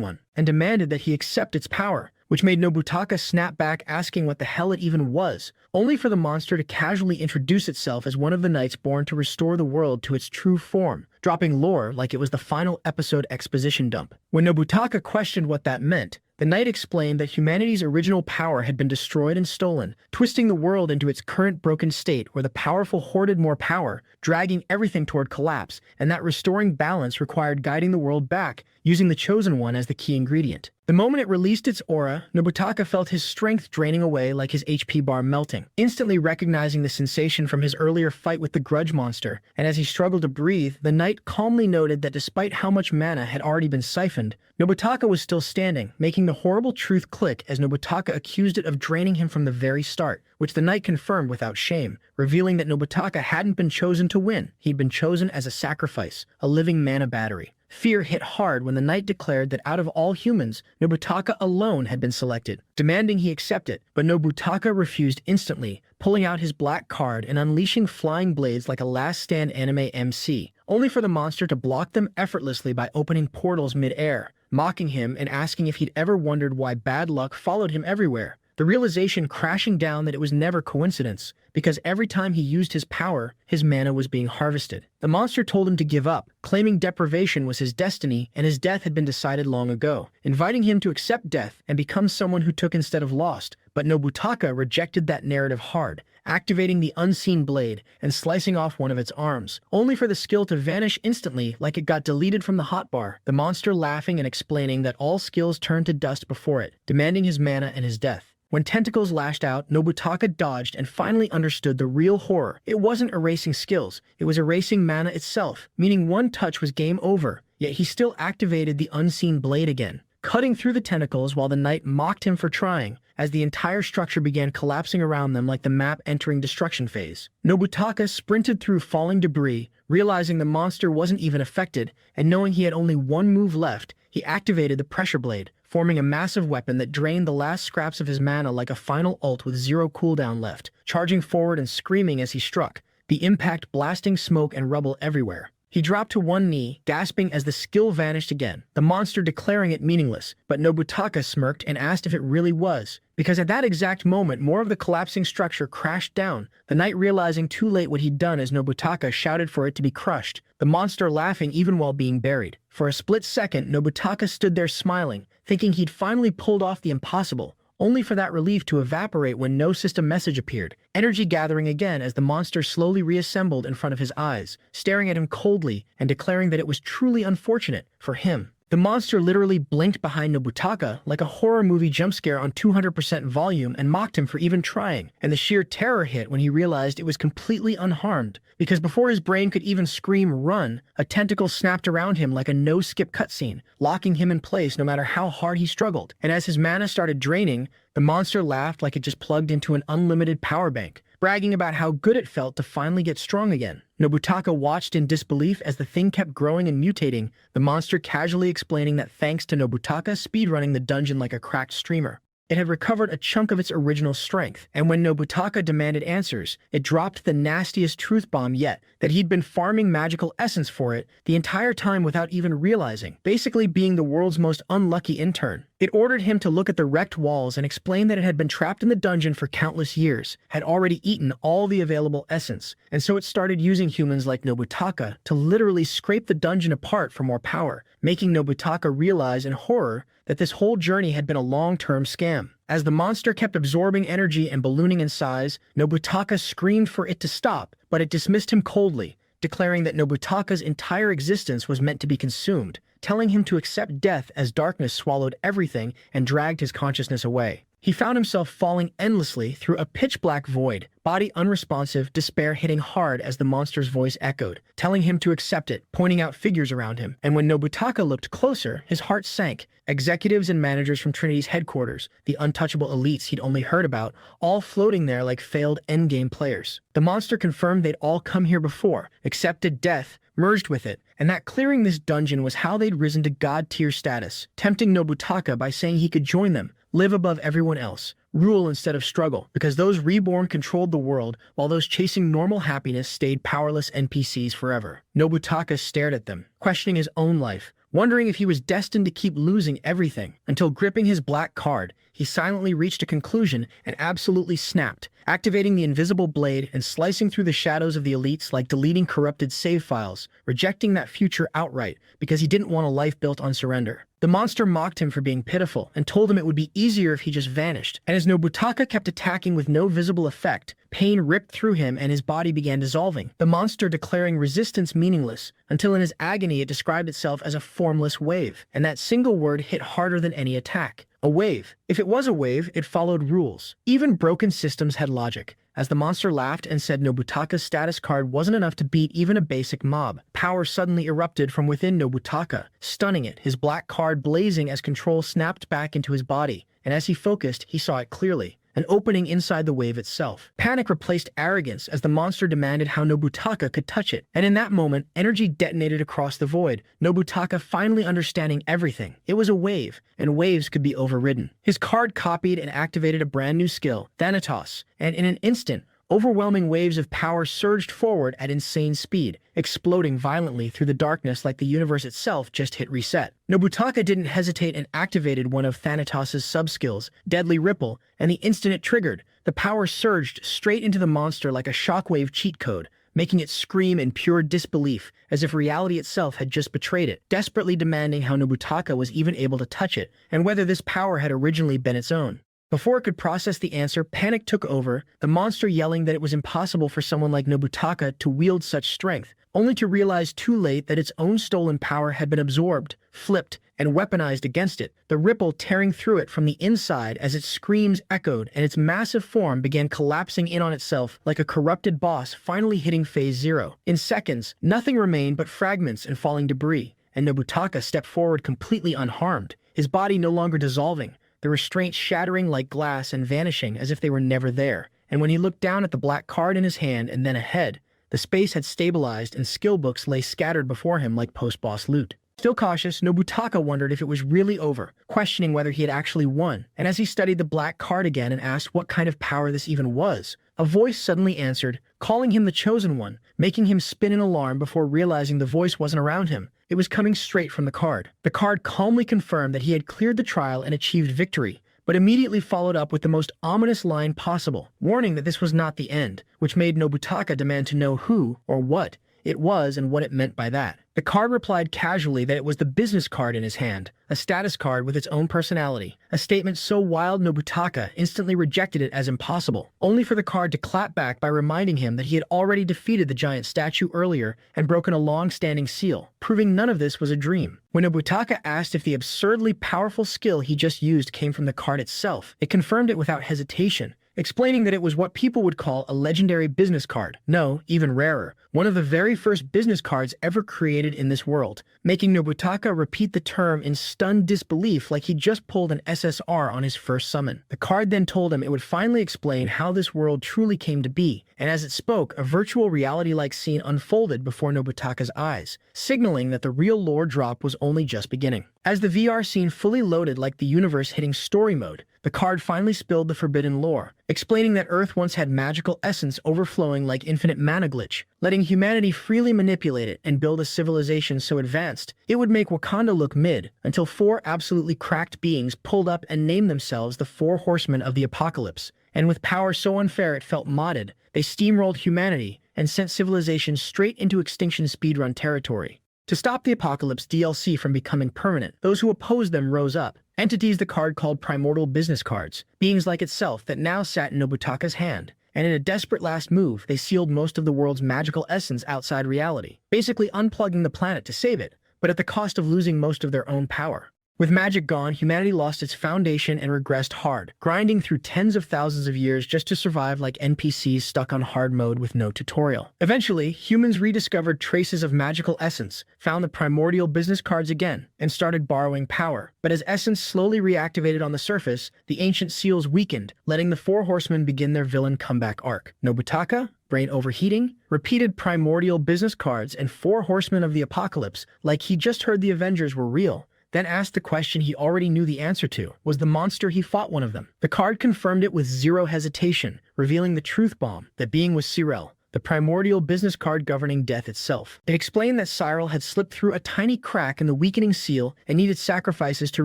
One, and demanded that he accept its power, which made Nobutaka snap back asking what the hell it even was, only for the monster to casually introduce itself as one of the knights born to restore the world to its true form, dropping lore like it was the final episode exposition dump. When Nobutaka questioned what that meant, the knight explained that humanity's original power had been destroyed and stolen, twisting the world into its current broken state where the powerful hoarded more power, dragging everything toward collapse, and that restoring balance required guiding the world back, using the Chosen One as the key ingredient. The moment it released its aura, Nobutaka felt his strength draining away like his HP bar melting, instantly recognizing the sensation from his earlier fight with the grudge monster, and as he struggled to breathe, the knight calmly noted that despite how much mana had already been siphoned, Nobutaka was still standing, making the horrible truth click as Nobutaka accused it of draining him from the very start, which the knight confirmed without shame, revealing that Nobutaka hadn't been chosen to win, he'd been chosen as a sacrifice, a living mana battery. Fear hit hard when the knight declared that out of all humans, Nobutaka alone had been selected, demanding he accept it, but Nobutaka refused instantly, pulling out his black card and unleashing flying blades like a last stand anime MC, only for the monster to block them effortlessly by opening portals mid-air, mocking him and asking if he'd ever wondered why bad luck followed him everywhere. The realization crashing down that it was never coincidence, because every time he used his power, his mana was being harvested. The monster told him to give up, claiming deprivation was his destiny and his death had been decided long ago, inviting him to accept death and become someone who took instead of lost. But Nobutaka rejected that narrative hard, activating the unseen blade and slicing off one of its arms, only for the skill to vanish instantly like it got deleted from the hotbar, the monster laughing and explaining that all skills turned to dust before it, demanding his mana and his death. When tentacles lashed out, Nobutaka dodged and finally understood the real horror. It wasn't erasing skills, it was erasing mana itself, meaning one touch was game over, yet he still activated the unseen blade again, cutting through the tentacles while the knight mocked him for trying, as the entire structure began collapsing around them like the map entering destruction phase. Nobutaka sprinted through falling debris, realizing the monster wasn't even affected, and knowing he had only one move left, he activated the pressure blade, forming a massive weapon that drained the last scraps of his mana like a final ult with zero cooldown left, charging forward and screaming as he struck, the impact blasting smoke and rubble everywhere. He dropped to one knee, gasping as the skill vanished again, the monster declaring it meaningless, but Nobutaka smirked and asked if it really was, because at that exact moment more of the collapsing structure crashed down, the knight realizing too late what he'd done as Nobutaka shouted for it to be crushed, the monster laughing even while being buried. For a split second, Nobutaka stood there smiling, thinking he'd finally pulled off the impossible, only for that relief to evaporate when no system message appeared, energy gathering again as the monster slowly reassembled in front of his eyes, staring at him coldly and declaring that it was truly unfortunate for him. The monster literally blinked behind Nobutaka like a horror movie jump scare on 200% volume and mocked him for even trying, and the sheer terror hit when he realized it was completely unharmed, because before his brain could even scream run, a tentacle snapped around him like a no-skip cutscene, locking him in place no matter how hard he struggled, and as his mana started draining, the monster laughed like it just plugged into an unlimited power bank, bragging about how good it felt to finally get strong again. Nobutaka watched in disbelief as the thing kept growing and mutating, the monster casually explaining that thanks to Nobutaka speedrunning the dungeon like a cracked streamer, it had recovered a chunk of its original strength, and when Nobutaka demanded answers, it dropped the nastiest truth bomb yet, that he'd been farming magical essence for it the entire time without even realizing, basically being the world's most unlucky intern. It ordered him to look at the wrecked walls and explain that it had been trapped in the dungeon for countless years, had already eaten all the available essence, and so it started using humans like Nobutaka to literally scrape the dungeon apart for more power, making Nobutaka realize in horror that this whole journey had been a long-term scam. As the monster kept absorbing energy and ballooning in size, Nobutaka screamed for it to stop, but it dismissed him coldly, declaring that Nobutaka's entire existence was meant to be consumed, telling him to accept death as darkness swallowed everything and dragged his consciousness away. He found himself falling endlessly through a pitch-black void, body unresponsive, despair hitting hard as the monster's voice echoed, telling him to accept it, pointing out figures around him. And when Nobutaka looked closer, his heart sank. Executives and managers from Trinity's headquarters, the untouchable elites he'd only heard about, all floating there like failed endgame players. The monster confirmed they'd all come here before, accepted death, merged with it, and that clearing this dungeon was how they'd risen to god-tier status, tempting Nobutaka by saying he could join them, live above everyone else, rule instead of struggle, because those reborn controlled the world, while those chasing normal happiness stayed powerless NPCs forever. Nobutaka stared at them, questioning his own life, wondering if he was destined to keep losing everything, until gripping his black card, he silently reached a conclusion and absolutely snapped, activating the invisible blade and slicing through the shadows of the elites like deleting corrupted save files, rejecting that future outright because he didn't want a life built on surrender. The monster mocked him for being pitiful and told him it would be easier if he just vanished, and as Nobutaka kept attacking with no visible effect, pain ripped through him and his body began dissolving, the monster declaring resistance meaningless, until in his agony it described itself as a formless wave, and that single word hit harder than any attack. A wave. If it was a wave, it followed rules. Even broken systems had logic. As the monster laughed and said Nobutaka's status card wasn't enough to beat even a basic mob, power suddenly erupted from within Nobutaka, stunning it, his black card blazing as control snapped back into his body, and as he focused, he saw it clearly. An opening inside the wave itself. Panic replaced arrogance as the monster demanded how Nobutaka could touch it, and in that moment, energy detonated across the void, Nobutaka finally understanding everything. It was a wave, and waves could be overridden. His card copied and activated a brand new skill, Thanatos, and in an instant, overwhelming waves of power surged forward at insane speed, exploding violently through the darkness like the universe itself just hit reset. Nobutaka didn't hesitate and activated one of Thanatos' sub-skills, Deadly Ripple, and the instant it triggered, the power surged straight into the monster like a shockwave cheat code, making it scream in pure disbelief, as if reality itself had just betrayed it, desperately demanding how Nobutaka was even able to touch it, and whether this power had originally been its own. Before it could process the answer, panic took over, the monster yelling that it was impossible for someone like Nobutaka to wield such strength, only to realize too late that its own stolen power had been absorbed, flipped, and weaponized against it, the ripple tearing through it from the inside as its screams echoed and its massive form began collapsing in on itself like a corrupted boss finally hitting phase 0. In seconds, nothing remained but fragments and falling debris, and Nobutaka stepped forward completely unharmed, his body no longer dissolving, the restraints shattering like glass and vanishing as if they were never there. And when he looked down at the black card in his hand and then ahead, the space had stabilized and skill books lay scattered before him like post-boss loot. Still cautious, Nobutaka wondered if it was really over, questioning whether he had actually won. And as he studied the black card again and asked what kind of power this even was, a voice suddenly answered, calling him the Chosen One, making him spin in alarm before realizing the voice wasn't around him. It was coming straight from the card. The card calmly confirmed that he had cleared the trial and achieved victory, but immediately followed up with the most ominous line possible, warning that this was not the end, which made Nobutaka demand to know who, or what, it was and what it meant by that. The card replied casually that it was the business card in his hand, a status card with its own personality, a statement so wild Nobutaka instantly rejected it as impossible, only for the card to clap back by reminding him that he had already defeated the giant statue earlier and broken a long-standing seal, proving none of this was a dream. When Nobutaka asked if the absurdly powerful skill he just used came from the card itself, it confirmed it without hesitation, explaining that it was what people would call a legendary business card. No, even rarer, one of the very first business cards ever created in this world, making Nobutaka repeat the term in stunned disbelief like he just pulled an SSR on his first summon. The card then told him it would finally explain how this world truly came to be, and as it spoke, a virtual reality-like scene unfolded before Nobutaka's eyes, signaling that the real lore drop was only just beginning. As the VR scene fully loaded like the universe hitting story mode, the card finally spilled the forbidden lore, explaining that Earth once had magical essence overflowing like infinite mana glitch, letting humanity freely manipulate it and build a civilization so advanced it would make Wakanda look mid, until 4 absolutely cracked beings pulled up and named themselves the 4 Horsemen of the Apocalypse, and with power so unfair it felt modded, they steamrolled humanity and sent civilization straight into extinction speedrun territory. To stop the Apocalypse DLC from becoming permanent, those who opposed them rose up, entities the card called primordial business cards, beings like itself that now sat in Nobutaka's hand. And in a desperate last move, they sealed most of the world's magical essence outside reality, basically unplugging the planet to save it, but at the cost of losing most of their own power. With magic gone, humanity lost its foundation and regressed hard, grinding through tens of thousands of years just to survive like NPCs stuck on hard mode with no tutorial. Eventually, humans rediscovered traces of magical essence, found the primordial business cards again, and started borrowing power. But as essence slowly reactivated on the surface, the ancient seals weakened, letting the Four Horsemen begin their villain comeback arc. Nobutaka, brain overheating, repeated primordial business cards, and Four Horsemen of the Apocalypse, like he just heard the Avengers were real. Then asked the question he already knew the answer to. Was the monster he fought one of them? The card confirmed it with zero hesitation, revealing the truth bomb. That being was Sariel, the primordial business card governing death itself. It explained that Sariel had slipped through a tiny crack in the weakening seal and needed sacrifices to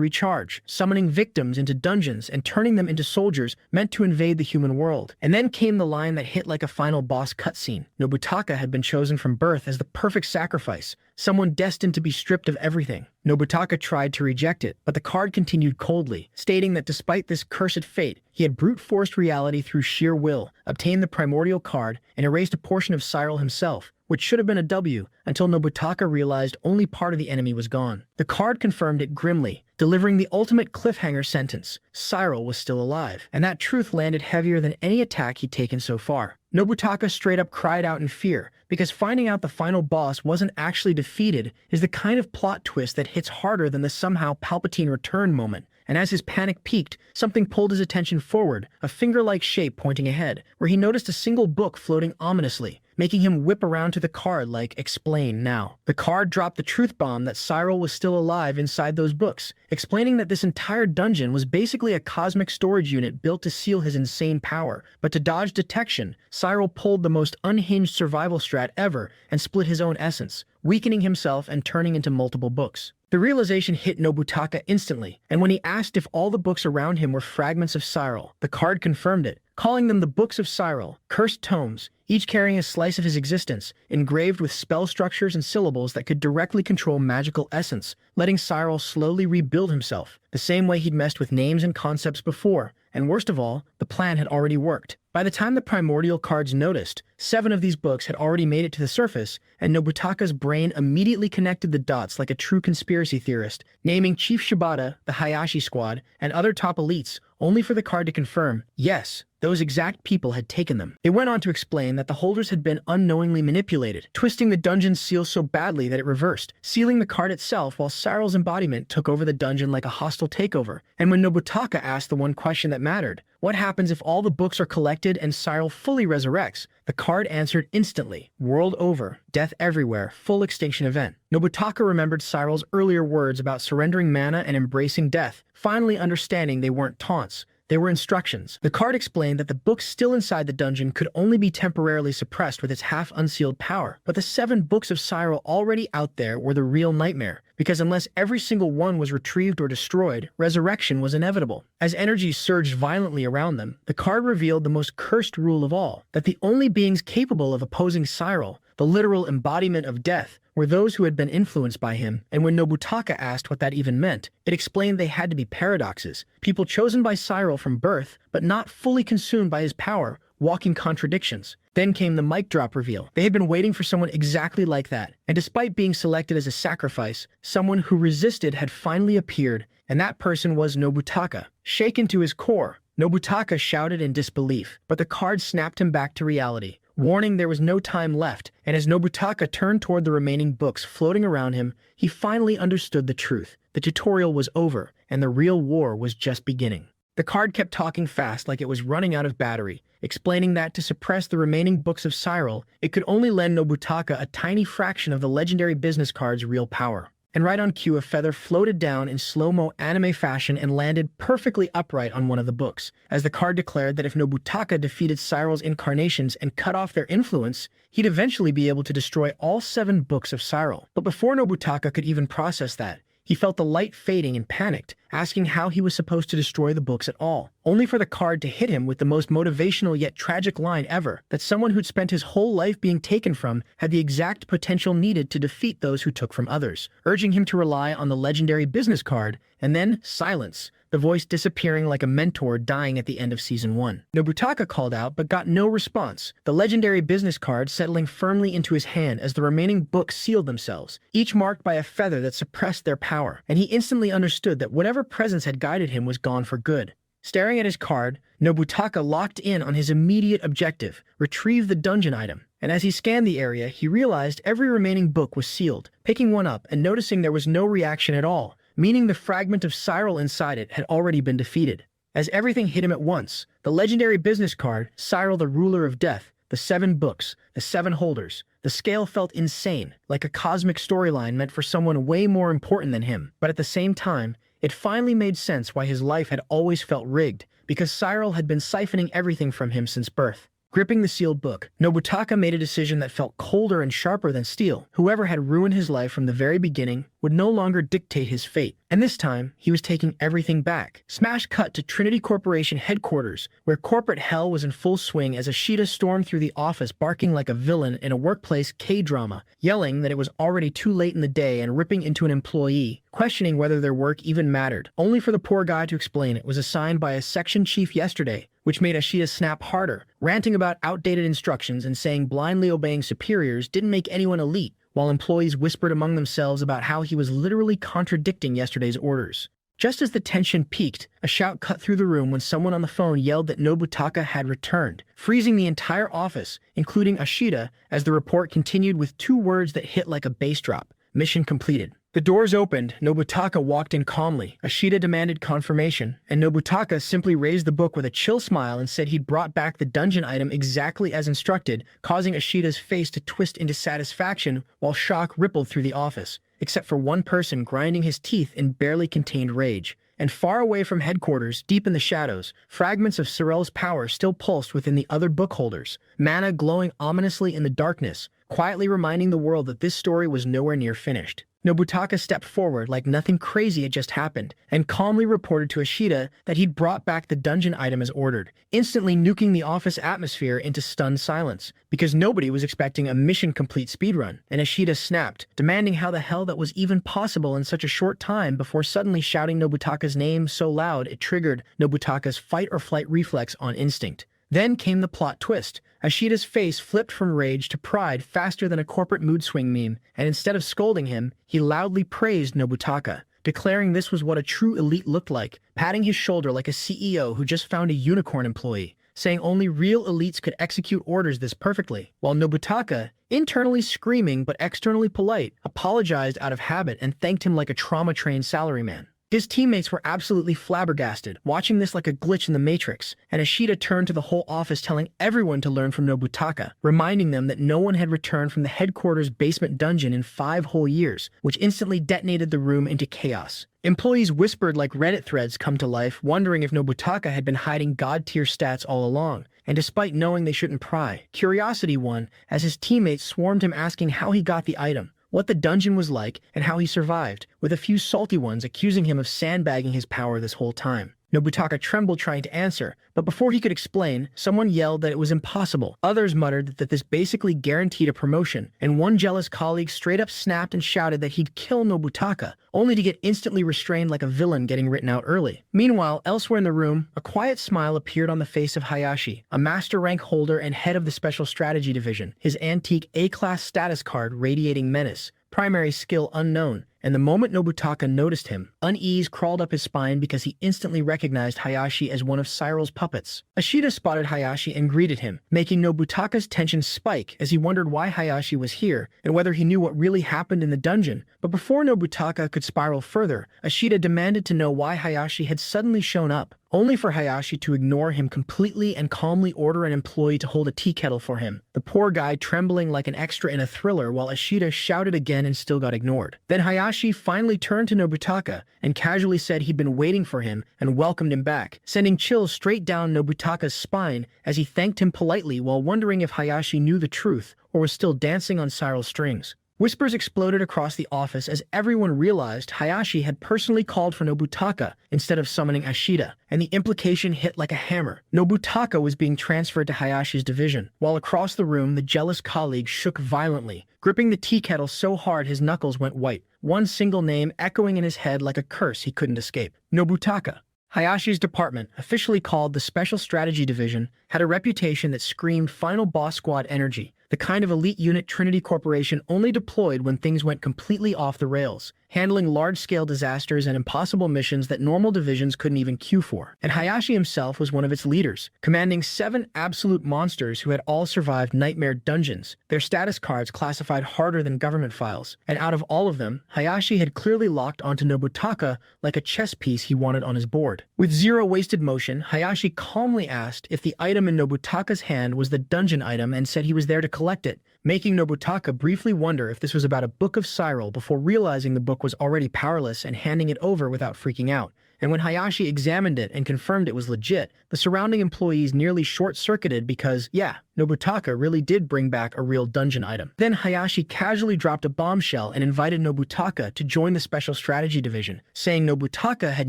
recharge, summoning victims into dungeons and turning them into soldiers meant to invade the human world. And then came the line that hit like a final boss cutscene. Nobutaka had been chosen from birth as the perfect sacrifice, someone destined to be stripped of everything. Nobutaka tried to reject it, but the card continued coldly, stating that despite this cursed fate, he had brute-forced reality through sheer will, obtained the primordial card, and erased a portion of Sariel himself, which should have been a W, until Nobutaka realized only part of the enemy was gone. The card confirmed it grimly, delivering the ultimate cliffhanger sentence: Sariel was still alive, and that truth landed heavier than any attack he'd taken so far. Nobutaka straight up cried out in fear, because finding out the final boss wasn't actually defeated is the kind of plot twist that hits harder than the somehow Palpatine return moment. And as his panic peaked, something pulled his attention forward, a finger-like shape pointing ahead, where he noticed a single book floating ominously, making him whip around to the card like, "Explain now." The card dropped the truth bomb that Sariel was still alive inside those books, explaining that this entire dungeon was basically a cosmic storage unit built to seal his insane power. But to dodge detection, Sariel pulled the most unhinged survival strat ever and split his own essence, weakening himself and turning into multiple books. The realization hit Nobutaka instantly, and when he asked if all the books around him were fragments of Sariel, the card confirmed it, calling them the Books of Sariel, cursed tomes, each carrying a slice of his existence, engraved with spell structures and syllables that could directly control magical essence, letting Sariel slowly rebuild himself, the same way he'd messed with names and concepts before. And worst of all, the plan had already worked. By the time the primordial cards noticed, 7 of these books had already made it to the surface, and Nobutaka's brain immediately connected the dots like a true conspiracy theorist, naming Chief Shibata, the Hayashi Squad, and other top elites, only for the card to confirm, yes, those exact people had taken them. It went on to explain that the holders had been unknowingly manipulated, twisting the dungeon's seal so badly that it reversed, sealing the card itself while Sariel's embodiment took over the dungeon like a hostile takeover. And when Nobutaka asked the one question that mattered, what happens if all the books are collected and Sariel fully resurrects? The card answered instantly, world over, death everywhere, full extinction event. Nobutaka remembered Sariel's earlier words about surrendering mana and embracing death, finally understanding they weren't taunts. They were instructions. The card explained that the books still inside the dungeon could only be temporarily suppressed with its half-unsealed power, but the 7 books of Sariel already out there were the real nightmare, because unless every single one was retrieved or destroyed, resurrection was inevitable. As energy surged violently around them, the card revealed the most cursed rule of all, that the only beings capable of opposing Sariel, the literal embodiment of death, were those who had been influenced by him. And when Nobutaka asked what that even meant, it explained they had to be paradoxes, people chosen by Sariel from birth, but not fully consumed by his power, walking contradictions. Then came the mic drop reveal. They had been waiting for someone exactly like that, and despite being selected as a sacrifice, someone who resisted had finally appeared, and that person was Nobutaka. Shaken to his core, Nobutaka shouted in disbelief, but the card snapped him back to reality, warning there was no time left, and as Nobutaka turned toward the remaining books floating around him, he finally understood the truth. The tutorial was over, and the real war was just beginning. The card kept talking fast like it was running out of battery, explaining that to suppress the remaining books of Sariel, it could only lend Nobutaka a tiny fraction of the legendary business card's real power. And right on cue, a feather floated down in slow-mo anime fashion and landed perfectly upright on one of the books, as the card declared that if Nobutaka defeated Sariel's incarnations and cut off their influence, he'd eventually be able to destroy all 7 books of Sariel. But before Nobutaka could even process that, He felt the light fading and panicked, asking how he was supposed to destroy the books at all, only for the card to hit him with the most motivational yet tragic line ever, that someone who'd spent his whole life being taken from had the exact potential needed to defeat those who took from others, urging him to rely on the legendary business card, and then silence, the voice disappearing like a mentor dying at the end of Season 1. Nobutaka called out but got no response, the legendary business card settling firmly into his hand as the remaining books sealed themselves, each marked by a feather that suppressed their power, and he instantly understood that whatever presence had guided him was gone for good. Staring at his card, Nobutaka locked in on his immediate objective, retrieve the dungeon item, and as he scanned the area, he realized every remaining book was sealed. Picking one up and noticing there was no reaction at all, meaning the fragment of Sariel inside it had already been defeated. As everything hit him at once, the legendary business card, Sariel the Ruler of Death, the 7 books, the 7 holders, the scale felt insane, like a cosmic storyline meant for someone way more important than him. But at the same time, it finally made sense why his life had always felt rigged, because Sariel had been siphoning everything from him since birth. Gripping the sealed book, Nobutaka made a decision that felt colder and sharper than steel. Whoever had ruined his life from the very beginning would no longer dictate his fate. And this time, he was taking everything back. Smash cut to Trinity Corporation headquarters, where corporate hell was in full swing as Ashita stormed through the office barking like a villain in a workplace K-drama, yelling that it was already too late in the day and ripping into an employee, questioning whether their work even mattered, only for the poor guy to explain it was assigned by a section chief yesterday, which made Ashita snap harder, ranting about outdated instructions and saying blindly obeying superiors didn't make anyone elite, while employees whispered among themselves about how he was literally contradicting yesterday's orders. Just as the tension peaked, a shout cut through the room when someone on the phone yelled that Nobutaka had returned, freezing the entire office, including Ashita, as the report continued with 2 words that hit like a bass drop: mission completed. The doors opened, Nobutaka walked in calmly. Ashita demanded confirmation, and Nobutaka simply raised the book with a chill smile and said he'd brought back the dungeon item exactly as instructed, causing Ashita's face to twist into satisfaction while shock rippled through the office, except for one person grinding his teeth in barely contained rage. And far away from headquarters, deep in the shadows, fragments of Sariel's power still pulsed within the other book holders, mana glowing ominously in the darkness, quietly reminding the world that this story was nowhere near finished. Nobutaka stepped forward like nothing crazy had just happened, and calmly reported to Ashita that he'd brought back the dungeon item as ordered, instantly nuking the office atmosphere into stunned silence, because nobody was expecting a mission-complete speedrun, and Ashita snapped, demanding how the hell that was even possible in such a short time before suddenly shouting Nobutaka's name so loud it triggered Nobutaka's fight-or-flight reflex on instinct. Then came the plot twist. Ashita's face flipped from rage to pride faster than a corporate mood swing meme, and instead of scolding him, he loudly praised Nobutaka, declaring this was what a true elite looked like, patting his shoulder like a CEO who just found a unicorn employee, saying only real elites could execute orders this perfectly, while Nobutaka, internally screaming but externally polite, apologized out of habit and thanked him like a trauma-trained salaryman. His teammates were absolutely flabbergasted, watching this like a glitch in the Matrix, and Ashita turned to the whole office telling everyone to learn from Nobutaka, reminding them that no one had returned from the headquarters basement dungeon in 5 whole years, which instantly detonated the room into chaos. Employees whispered like Reddit threads come to life, wondering if Nobutaka had been hiding god-tier stats all along, and despite knowing they shouldn't pry, curiosity won as his teammates swarmed him asking how he got the item, what the dungeon was like, and how he survived, with a few salty ones accusing him of sandbagging his power this whole time. Nobutaka trembled trying to answer, but before he could explain, someone yelled that it was impossible. Others muttered that this basically guaranteed a promotion, and one jealous colleague straight up snapped and shouted that he'd kill Nobutaka, only to get instantly restrained like a villain getting written out early. Meanwhile, elsewhere in the room, a quiet smile appeared on the face of Hayashi, a master rank holder and head of the Special Strategy Division, his antique A-class status card radiating menace, primary skill unknown, and the moment Nobutaka noticed him, unease crawled up his spine because he instantly recognized Hayashi as one of Sariel's puppets. Ashita spotted Hayashi and greeted him, making Nobutaka's tension spike as he wondered why Hayashi was here and whether he knew what really happened in the dungeon. But before Nobutaka could spiral further, Ashita demanded to know why Hayashi had suddenly shown up, only for Hayashi to ignore him completely and calmly order an employee to hold a tea kettle for him, the poor guy trembling like an extra in a thriller while Ashita shouted again and still got ignored. Then Hayashi finally turned to Nobutaka and casually said he'd been waiting for him and welcomed him back, sending chills straight down Nobutaka's spine as he thanked him politely while wondering if Hayashi knew the truth or was still dancing on Sariel's strings. Whispers exploded across the office as everyone realized Hayashi had personally called for Nobutaka instead of summoning Ashita, and the implication hit like a hammer. Nobutaka was being transferred to Hayashi's division, while across the room the jealous colleague shook violently, gripping the tea kettle so hard his knuckles went white, one single name echoing in his head like a curse he couldn't escape. Nobutaka. Hayashi's department, officially called the Special Strategy Division, had a reputation that screamed final boss squad energy, the kind of elite unit Trinity Corporation only deployed when things went completely off the rails, handling large-scale disasters and impossible missions that normal divisions couldn't even queue for. And Hayashi himself was one of its leaders, commanding 7 absolute monsters who had all survived nightmare dungeons, their status cards classified harder than government files. And out of all of them, Hayashi had clearly locked onto Nobutaka like a chess piece he wanted on his board. With zero wasted motion, Hayashi calmly asked if the item in Nobutaka's hand was the dungeon item and said he was there to collect it, making Nobutaka briefly wonder if this was about a book of Sariel before realizing the book was already powerless and handing it over without freaking out. And when Hayashi examined it and confirmed it was legit, the surrounding employees nearly short-circuited because, yeah, Nobutaka really did bring back a real dungeon item. Then Hayashi casually dropped a bombshell and invited Nobutaka to join the Special Strategy Division, saying Nobutaka had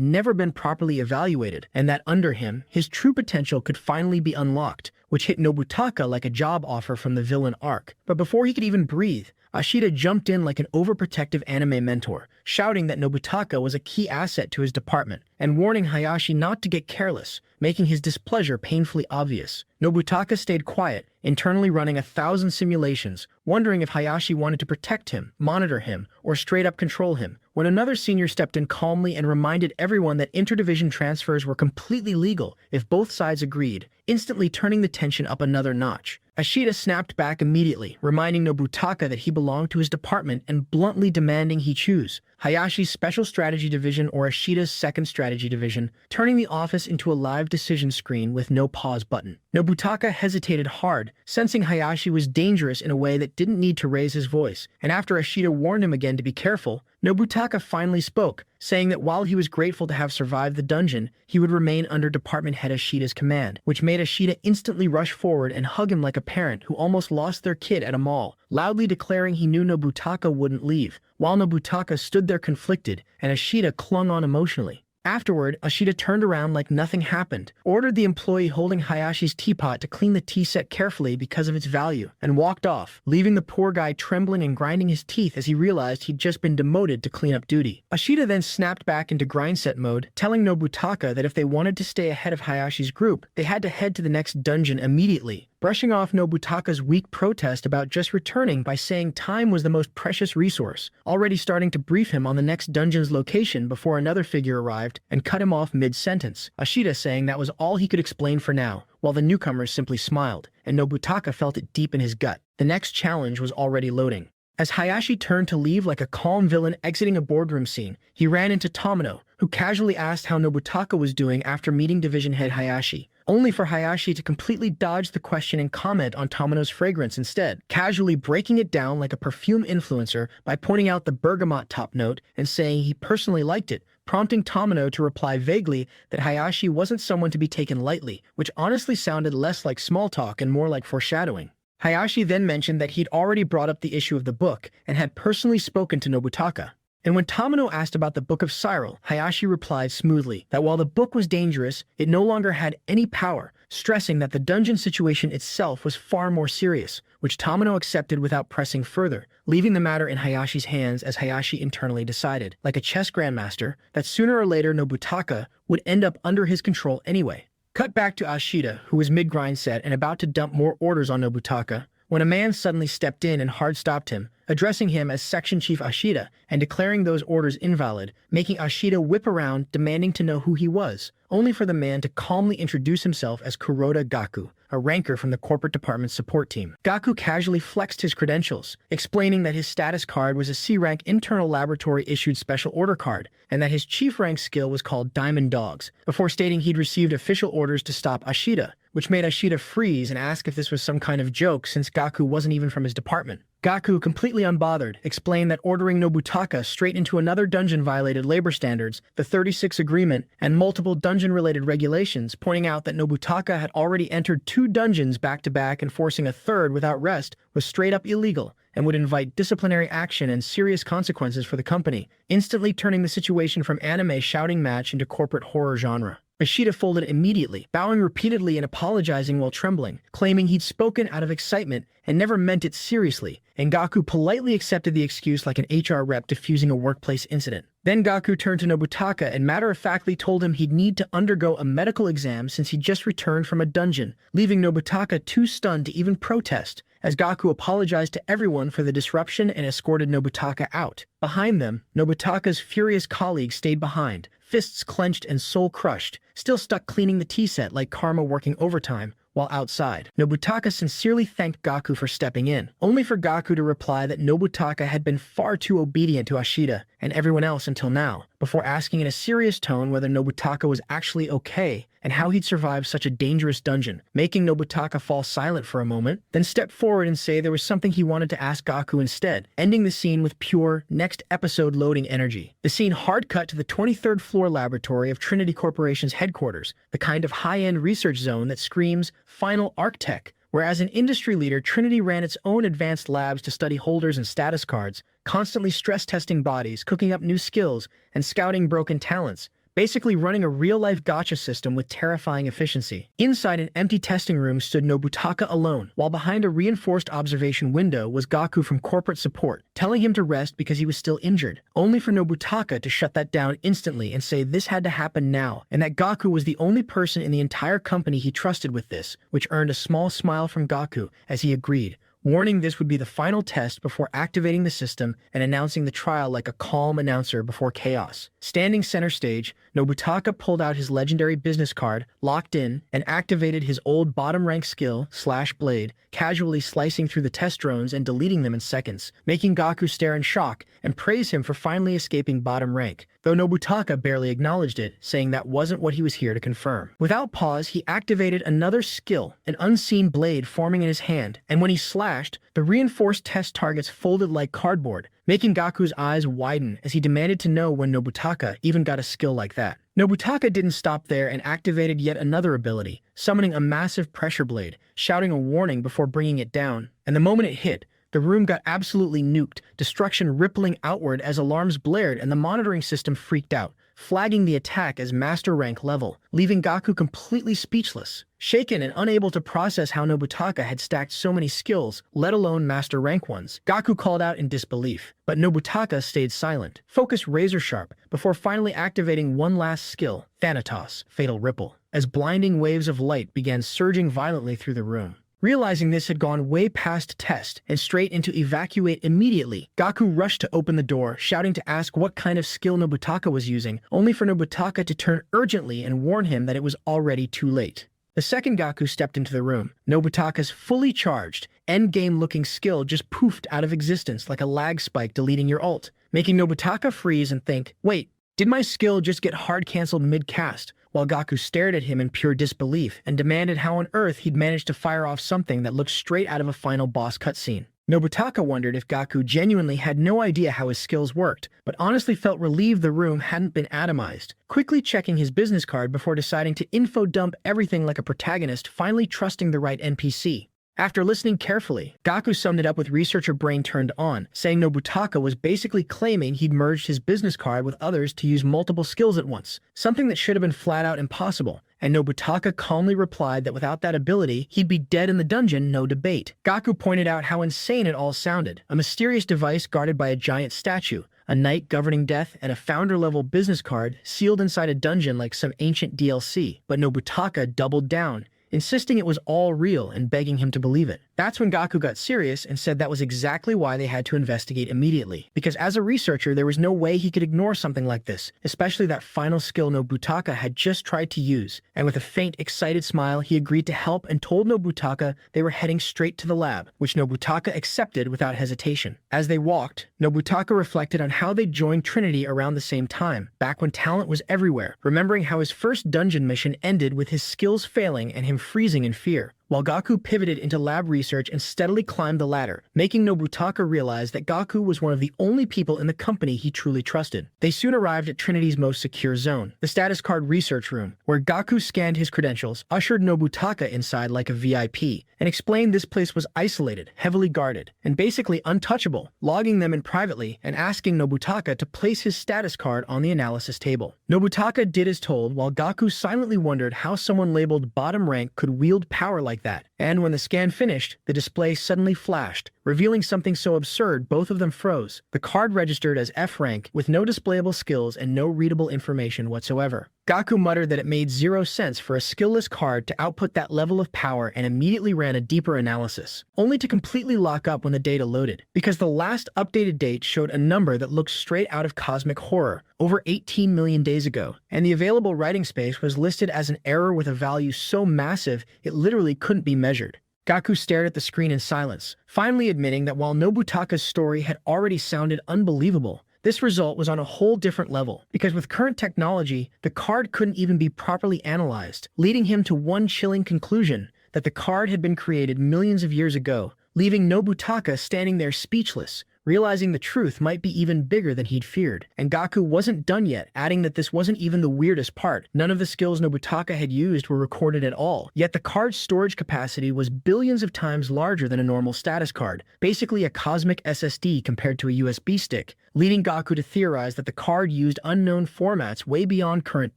never been properly evaluated and that under him, his true potential could finally be unlocked, which hit Nobutaka like a job offer from the villain arc. But before he could even breathe, Ashita jumped in like an overprotective anime mentor, shouting that Nobutaka was a key asset to his department, and warning Hayashi not to get careless, making his displeasure painfully obvious. Nobutaka stayed quiet, internally running 1,000 simulations, wondering if Hayashi wanted to protect him, monitor him, or straight up control him, when another senior stepped in calmly and reminded everyone that interdivision transfers were completely legal if both sides agreed, instantly turning the tension up another notch. Ashita snapped back immediately, reminding Nobutaka that he belonged to his department and bluntly demanding he choose Hayashi's Special Strategy Division or Ashita's Second Strategy Division, turning the office into a live decision screen with no pause button. Nobutaka hesitated hard, sensing Hayashi was dangerous in a way that didn't need to raise his voice, and after Ashita warned him again to be careful, Nobutaka finally spoke, saying that while he was grateful to have survived the dungeon, he would remain under Department Head Ashita's command, which made Ashita instantly rush forward and hug him like a parent who almost lost their kid at a mall, loudly declaring he knew Nobutaka wouldn't leave, while Nobutaka stood there conflicted and Ashita clung on emotionally. Afterward, Ashita turned around like nothing happened, ordered the employee holding Hayashi's teapot to clean the tea set carefully because of its value, and walked off, leaving the poor guy trembling and grinding his teeth as he realized he'd just been demoted to clean up duty. Ashita then snapped back into grind set mode, telling Nobutaka that if they wanted to stay ahead of Hayashi's group, they had to head to the next dungeon immediately, brushing off Nobutaka's weak protest about just returning by saying time was the most precious resource, already starting to brief him on the next dungeon's location before another figure arrived and cut him off mid-sentence, Ashita saying that was all he could explain for now, while the newcomers simply smiled, and Nobutaka felt it deep in his gut. The next challenge was already loading. As Hayashi turned to leave like a calm villain exiting a boardroom scene, he ran into Tamino, who casually asked how Nobutaka was doing after meeting Division Head Hayashi, only for Hayashi to completely dodge the question and comment on Tamino's fragrance instead, casually breaking it down like a perfume influencer by pointing out the bergamot top note and saying he personally liked it, prompting Tamino to reply vaguely that Hayashi wasn't someone to be taken lightly, which honestly sounded less like small talk and more like foreshadowing. Hayashi then mentioned that he'd already brought up the issue of the book and had personally spoken to Nobutaka. And when Tamino asked about the Book of Sariel, Hayashi replied smoothly that while the book was dangerous, it no longer had any power, stressing that the dungeon situation itself was far more serious, which Tamino accepted without pressing further, leaving the matter in Hayashi's hands as Hayashi internally decided, like a chess grandmaster, that sooner or later Nobutaka would end up under his control anyway. Cut back to Ashita, who was mid-grind set and about to dump more orders on Nobutaka, when a man suddenly stepped in and hard stopped him, addressing him as Section Chief Ashita and declaring those orders invalid, making Ashita whip around demanding to know who he was, only for the man to calmly introduce himself as Kuroda Gaku, a ranker from the corporate department's support team. Gaku casually flexed his credentials, explaining that his status card was a C-rank internal laboratory issued special order card, and that his chief rank skill was called Diamond Dogs, before stating he'd received official orders to stop Ashita, which made Ashita freeze and ask if this was some kind of joke since Gaku wasn't even from his department. Gaku, completely unbothered, explained that ordering Nobutaka straight into another dungeon violated labor standards, the 36 Agreement, and multiple dungeon-related regulations, pointing out that Nobutaka had already entered 2 dungeons back-to-back and forcing a third without rest was straight-up illegal and would invite disciplinary action and serious consequences for the company, instantly turning the situation from anime shouting match into corporate horror genre. Ishida folded immediately, bowing repeatedly and apologizing while trembling, claiming he'd spoken out of excitement and never meant it seriously, and Gaku politely accepted the excuse like an HR rep diffusing a workplace incident. Then Gaku turned to Nobutaka and matter-of-factly told him he'd need to undergo a medical exam since he'd just returned from a dungeon, leaving Nobutaka too stunned to even protest, as Gaku apologized to everyone for the disruption and escorted Nobutaka out. Behind them, Nobutaka's furious colleague stayed behind, fists clenched and soul crushed, still stuck cleaning the tea set like Karma working overtime, while outside. Nobutaka sincerely thanked Gaku for stepping in, only for Gaku to reply that Nobutaka had been far too obedient to Ashida and everyone else until now, before asking in a serious tone whether Nobutaka was actually okay and how he'd survived such a dangerous dungeon, making Nobutaka fall silent for a moment, then step forward and say there was something he wanted to ask Gaku instead, ending the scene with pure, next episode loading energy. The scene hard cut to the 23rd floor laboratory of Trinity Corporation's headquarters, the kind of high-end research zone that screams final arc tech, where as an industry leader, Trinity ran its own advanced labs to study holders and status cards, constantly stress-testing bodies, cooking up new skills, and scouting broken talents, basically running a real-life gacha system with terrifying efficiency. Inside an empty testing room stood Nobutaka alone, while behind a reinforced observation window was Gaku from corporate support, telling him to rest because he was still injured, only for Nobutaka to shut that down instantly and say this had to happen now, and that Gaku was the only person in the entire company he trusted with this, which earned a small smile from Gaku as he agreed, warning this would be the final test before activating the system and announcing the trial like a calm announcer before chaos. Standing center stage, Nobutaka pulled out his legendary business card, locked in, and activated his old bottom-rank skill, Slash Blade, casually slicing through the test drones and deleting them in seconds, making Gaku stare in shock and praise him for finally escaping bottom rank, though Nobutaka barely acknowledged it, saying that wasn't what he was here to confirm. Without pause, he activated another skill, an unseen blade forming in his hand, and when he slashed, the reinforced test targets folded like cardboard, making Gaku's eyes widen as he demanded to know when Nobutaka even got a skill like that. Nobutaka didn't stop there and activated yet another ability, summoning a massive pressure blade, shouting a warning before bringing it down, and the moment it hit, the room got absolutely nuked, destruction rippling outward as alarms blared and the monitoring system freaked out, flagging the attack as master rank level, leaving Gaku completely speechless, shaken and unable to process how Nobutaka had stacked so many skills, let alone master rank ones. Gaku called out in disbelief, but Nobutaka stayed silent, focused razor sharp, before finally activating one last skill, Thanatos, Fatal Ripple, as blinding waves of light began surging violently through the room. Realizing this had gone way past test and straight into evacuate immediately, Gaku rushed to open the door, shouting to ask what kind of skill Nobutaka was using, only for Nobutaka to turn urgently and warn him that it was already too late. The second Gaku stepped into the room, Nobutaka's fully charged, endgame-looking skill just poofed out of existence like a lag spike deleting your ult, making Nobutaka freeze and think, wait, did my skill just get hard-cancelled mid-cast? While Gaku stared at him in pure disbelief and demanded how on earth he'd managed to fire off something that looked straight out of a final boss cutscene. Nobutaka wondered if Gaku genuinely had no idea how his skills worked, but honestly felt relieved the room hadn't been atomized, quickly checking his business card before deciding to info-dump everything like a protagonist, finally trusting the right NPC. After listening carefully, Gaku summed it up with researcher brain turned on, saying Nobutaka was basically claiming he'd merged his business card with others to use multiple skills at once, something that should have been flat out impossible, and Nobutaka calmly replied that without that ability, he'd be dead in the dungeon, no debate. Gaku pointed out how insane it all sounded, a mysterious device guarded by a giant statue, a knight governing death, and a founder-level business card sealed inside a dungeon like some ancient DLC, but Nobutaka doubled down, insisting it was all real and begging him to believe it. That's when Gaku got serious and said that was exactly why they had to investigate immediately, because as a researcher there was no way he could ignore something like this, especially that final skill Nobutaka had just tried to use, and with a faint, excited smile he agreed to help and told Nobutaka they were heading straight to the lab, which Nobutaka accepted without hesitation. As they walked, Nobutaka reflected on how they'd joined Trinity around the same time, back when talent was everywhere, remembering how his first dungeon mission ended with his skills failing and him freezing in fear, while Gaku pivoted into lab research and steadily climbed the ladder, making Nobutaka realize that Gaku was one of the only people in the company he truly trusted. They soon arrived at Trinity's most secure zone, the status card research room, where Gaku scanned his credentials, ushered Nobutaka inside like a VIP, and explained this place was isolated, heavily guarded, and basically untouchable, logging them in privately and asking Nobutaka to place his status card on the analysis table. Nobutaka did as told, while Gaku silently wondered how someone labeled bottom rank could wield power like that. And when the scan finished, the display suddenly flashed, revealing something so absurd both of them froze. The card registered as F rank, with no displayable skills and no readable information whatsoever. Gaku muttered that it made zero sense for a skillless card to output that level of power and immediately ran a deeper analysis, only to completely lock up when the data loaded, because the last updated date showed a number that looked straight out of cosmic horror, over 18 million days ago, and the available writing space was listed as an error with a value so massive it literally couldn't be measured. Gaku stared at the screen in silence, finally admitting that while Nobutaka's story had already sounded unbelievable, this result was on a whole different level, because with current technology, the card couldn't even be properly analyzed, leading him to one chilling conclusion, that the card had been created millions of years ago, leaving Nobutaka standing there speechless, realizing the truth might be even bigger than he'd feared. And Gaku wasn't done yet, adding that this wasn't even the weirdest part. None of the skills Nobutaka had used were recorded at all, yet the card's storage capacity was billions of times larger than a normal status card, basically a cosmic SSD compared to a USB stick, leading Gaku to theorize that the card used unknown formats way beyond current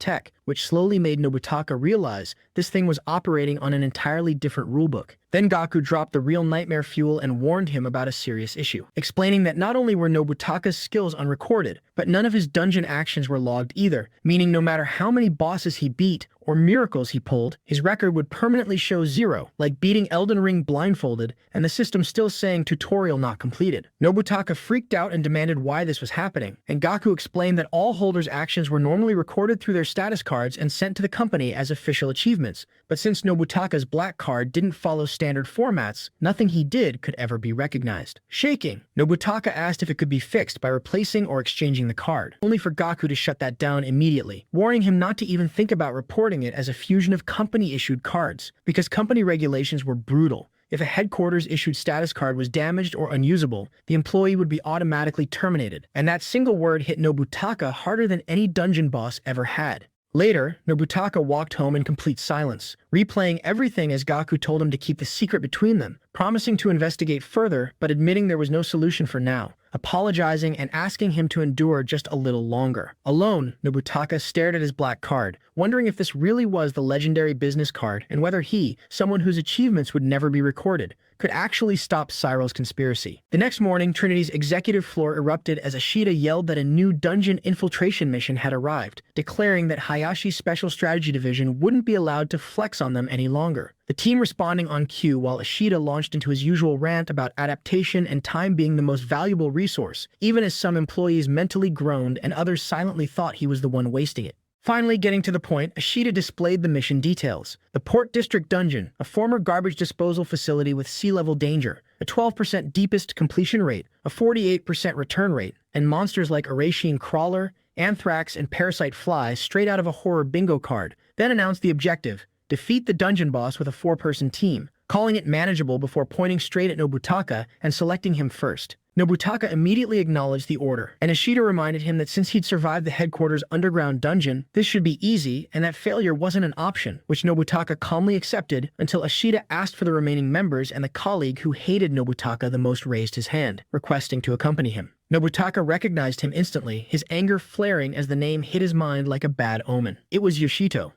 tech, which slowly made Nobutaka realize this thing was operating on an entirely different rulebook. Then Gaku dropped the real nightmare fuel and warned him about a serious issue, explaining that not only were Nobutaka's skills unrecorded, but none of his dungeon actions were logged either, meaning no matter how many bosses he beat or miracles he pulled, his record would permanently show 0, like beating Elden Ring blindfolded and the system still saying tutorial not completed. Nobutaka freaked out and demanded why this was happening, and Gaku explained that all holders' actions were normally recorded through their status cards and sent to the company as official achievements, but since Nobutaka's black card didn't follow standard formats, nothing he did could ever be recognized. Shaking, Nobutaka asked if it could be fixed by replacing or exchanging the card, only for Gaku to shut that down immediately, warning him not to even think about reporting it as a fusion of company-issued cards, because company regulations were brutal. If a headquarters-issued status card was damaged or unusable, the employee would be automatically terminated, and that single word hit Nobutaka harder than any dungeon boss ever had. Later, Nobutaka walked home in complete silence, replaying everything as Gaku told him to keep the secret between them, promising to investigate further but admitting there was no solution for now, apologizing and asking him to endure just a little longer. Alone, Nobutaka stared at his black card, wondering if this really was the legendary business card and whether he, someone whose achievements would never be recorded, could actually stop Sariel's conspiracy. The next morning, Trinity's executive floor erupted as Ashita yelled that a new dungeon infiltration mission had arrived, declaring that Hayashi's Special Strategy Division wouldn't be allowed to flex on them any longer. The team responding on cue while Ashita launched into his usual rant about adaptation and time being the most valuable resource, even as some employees mentally groaned and others silently thought he was the one wasting it. Finally getting to the point, Ashita displayed the mission details. The Port District Dungeon, a former garbage disposal facility with sea-level danger, a 12% deepest completion rate, a 48% return rate, and monsters like Arachine Crawler, Anthrax, and Parasite Fly straight out of a horror bingo card, then announced the objective: defeat the dungeon boss with a 4-person team, calling it manageable before pointing straight at Nobutaka and selecting him first. Nobutaka immediately acknowledged the order, and Ashita reminded him that since he'd survived the headquarters underground dungeon, this should be easy and that failure wasn't an option, which Nobutaka calmly accepted until Ashita asked for the remaining members and the colleague who hated Nobutaka the most raised his hand, requesting to accompany him. Nobutaka recognized him instantly, his anger flaring as the name hit his mind like a bad omen. It was Yoshito.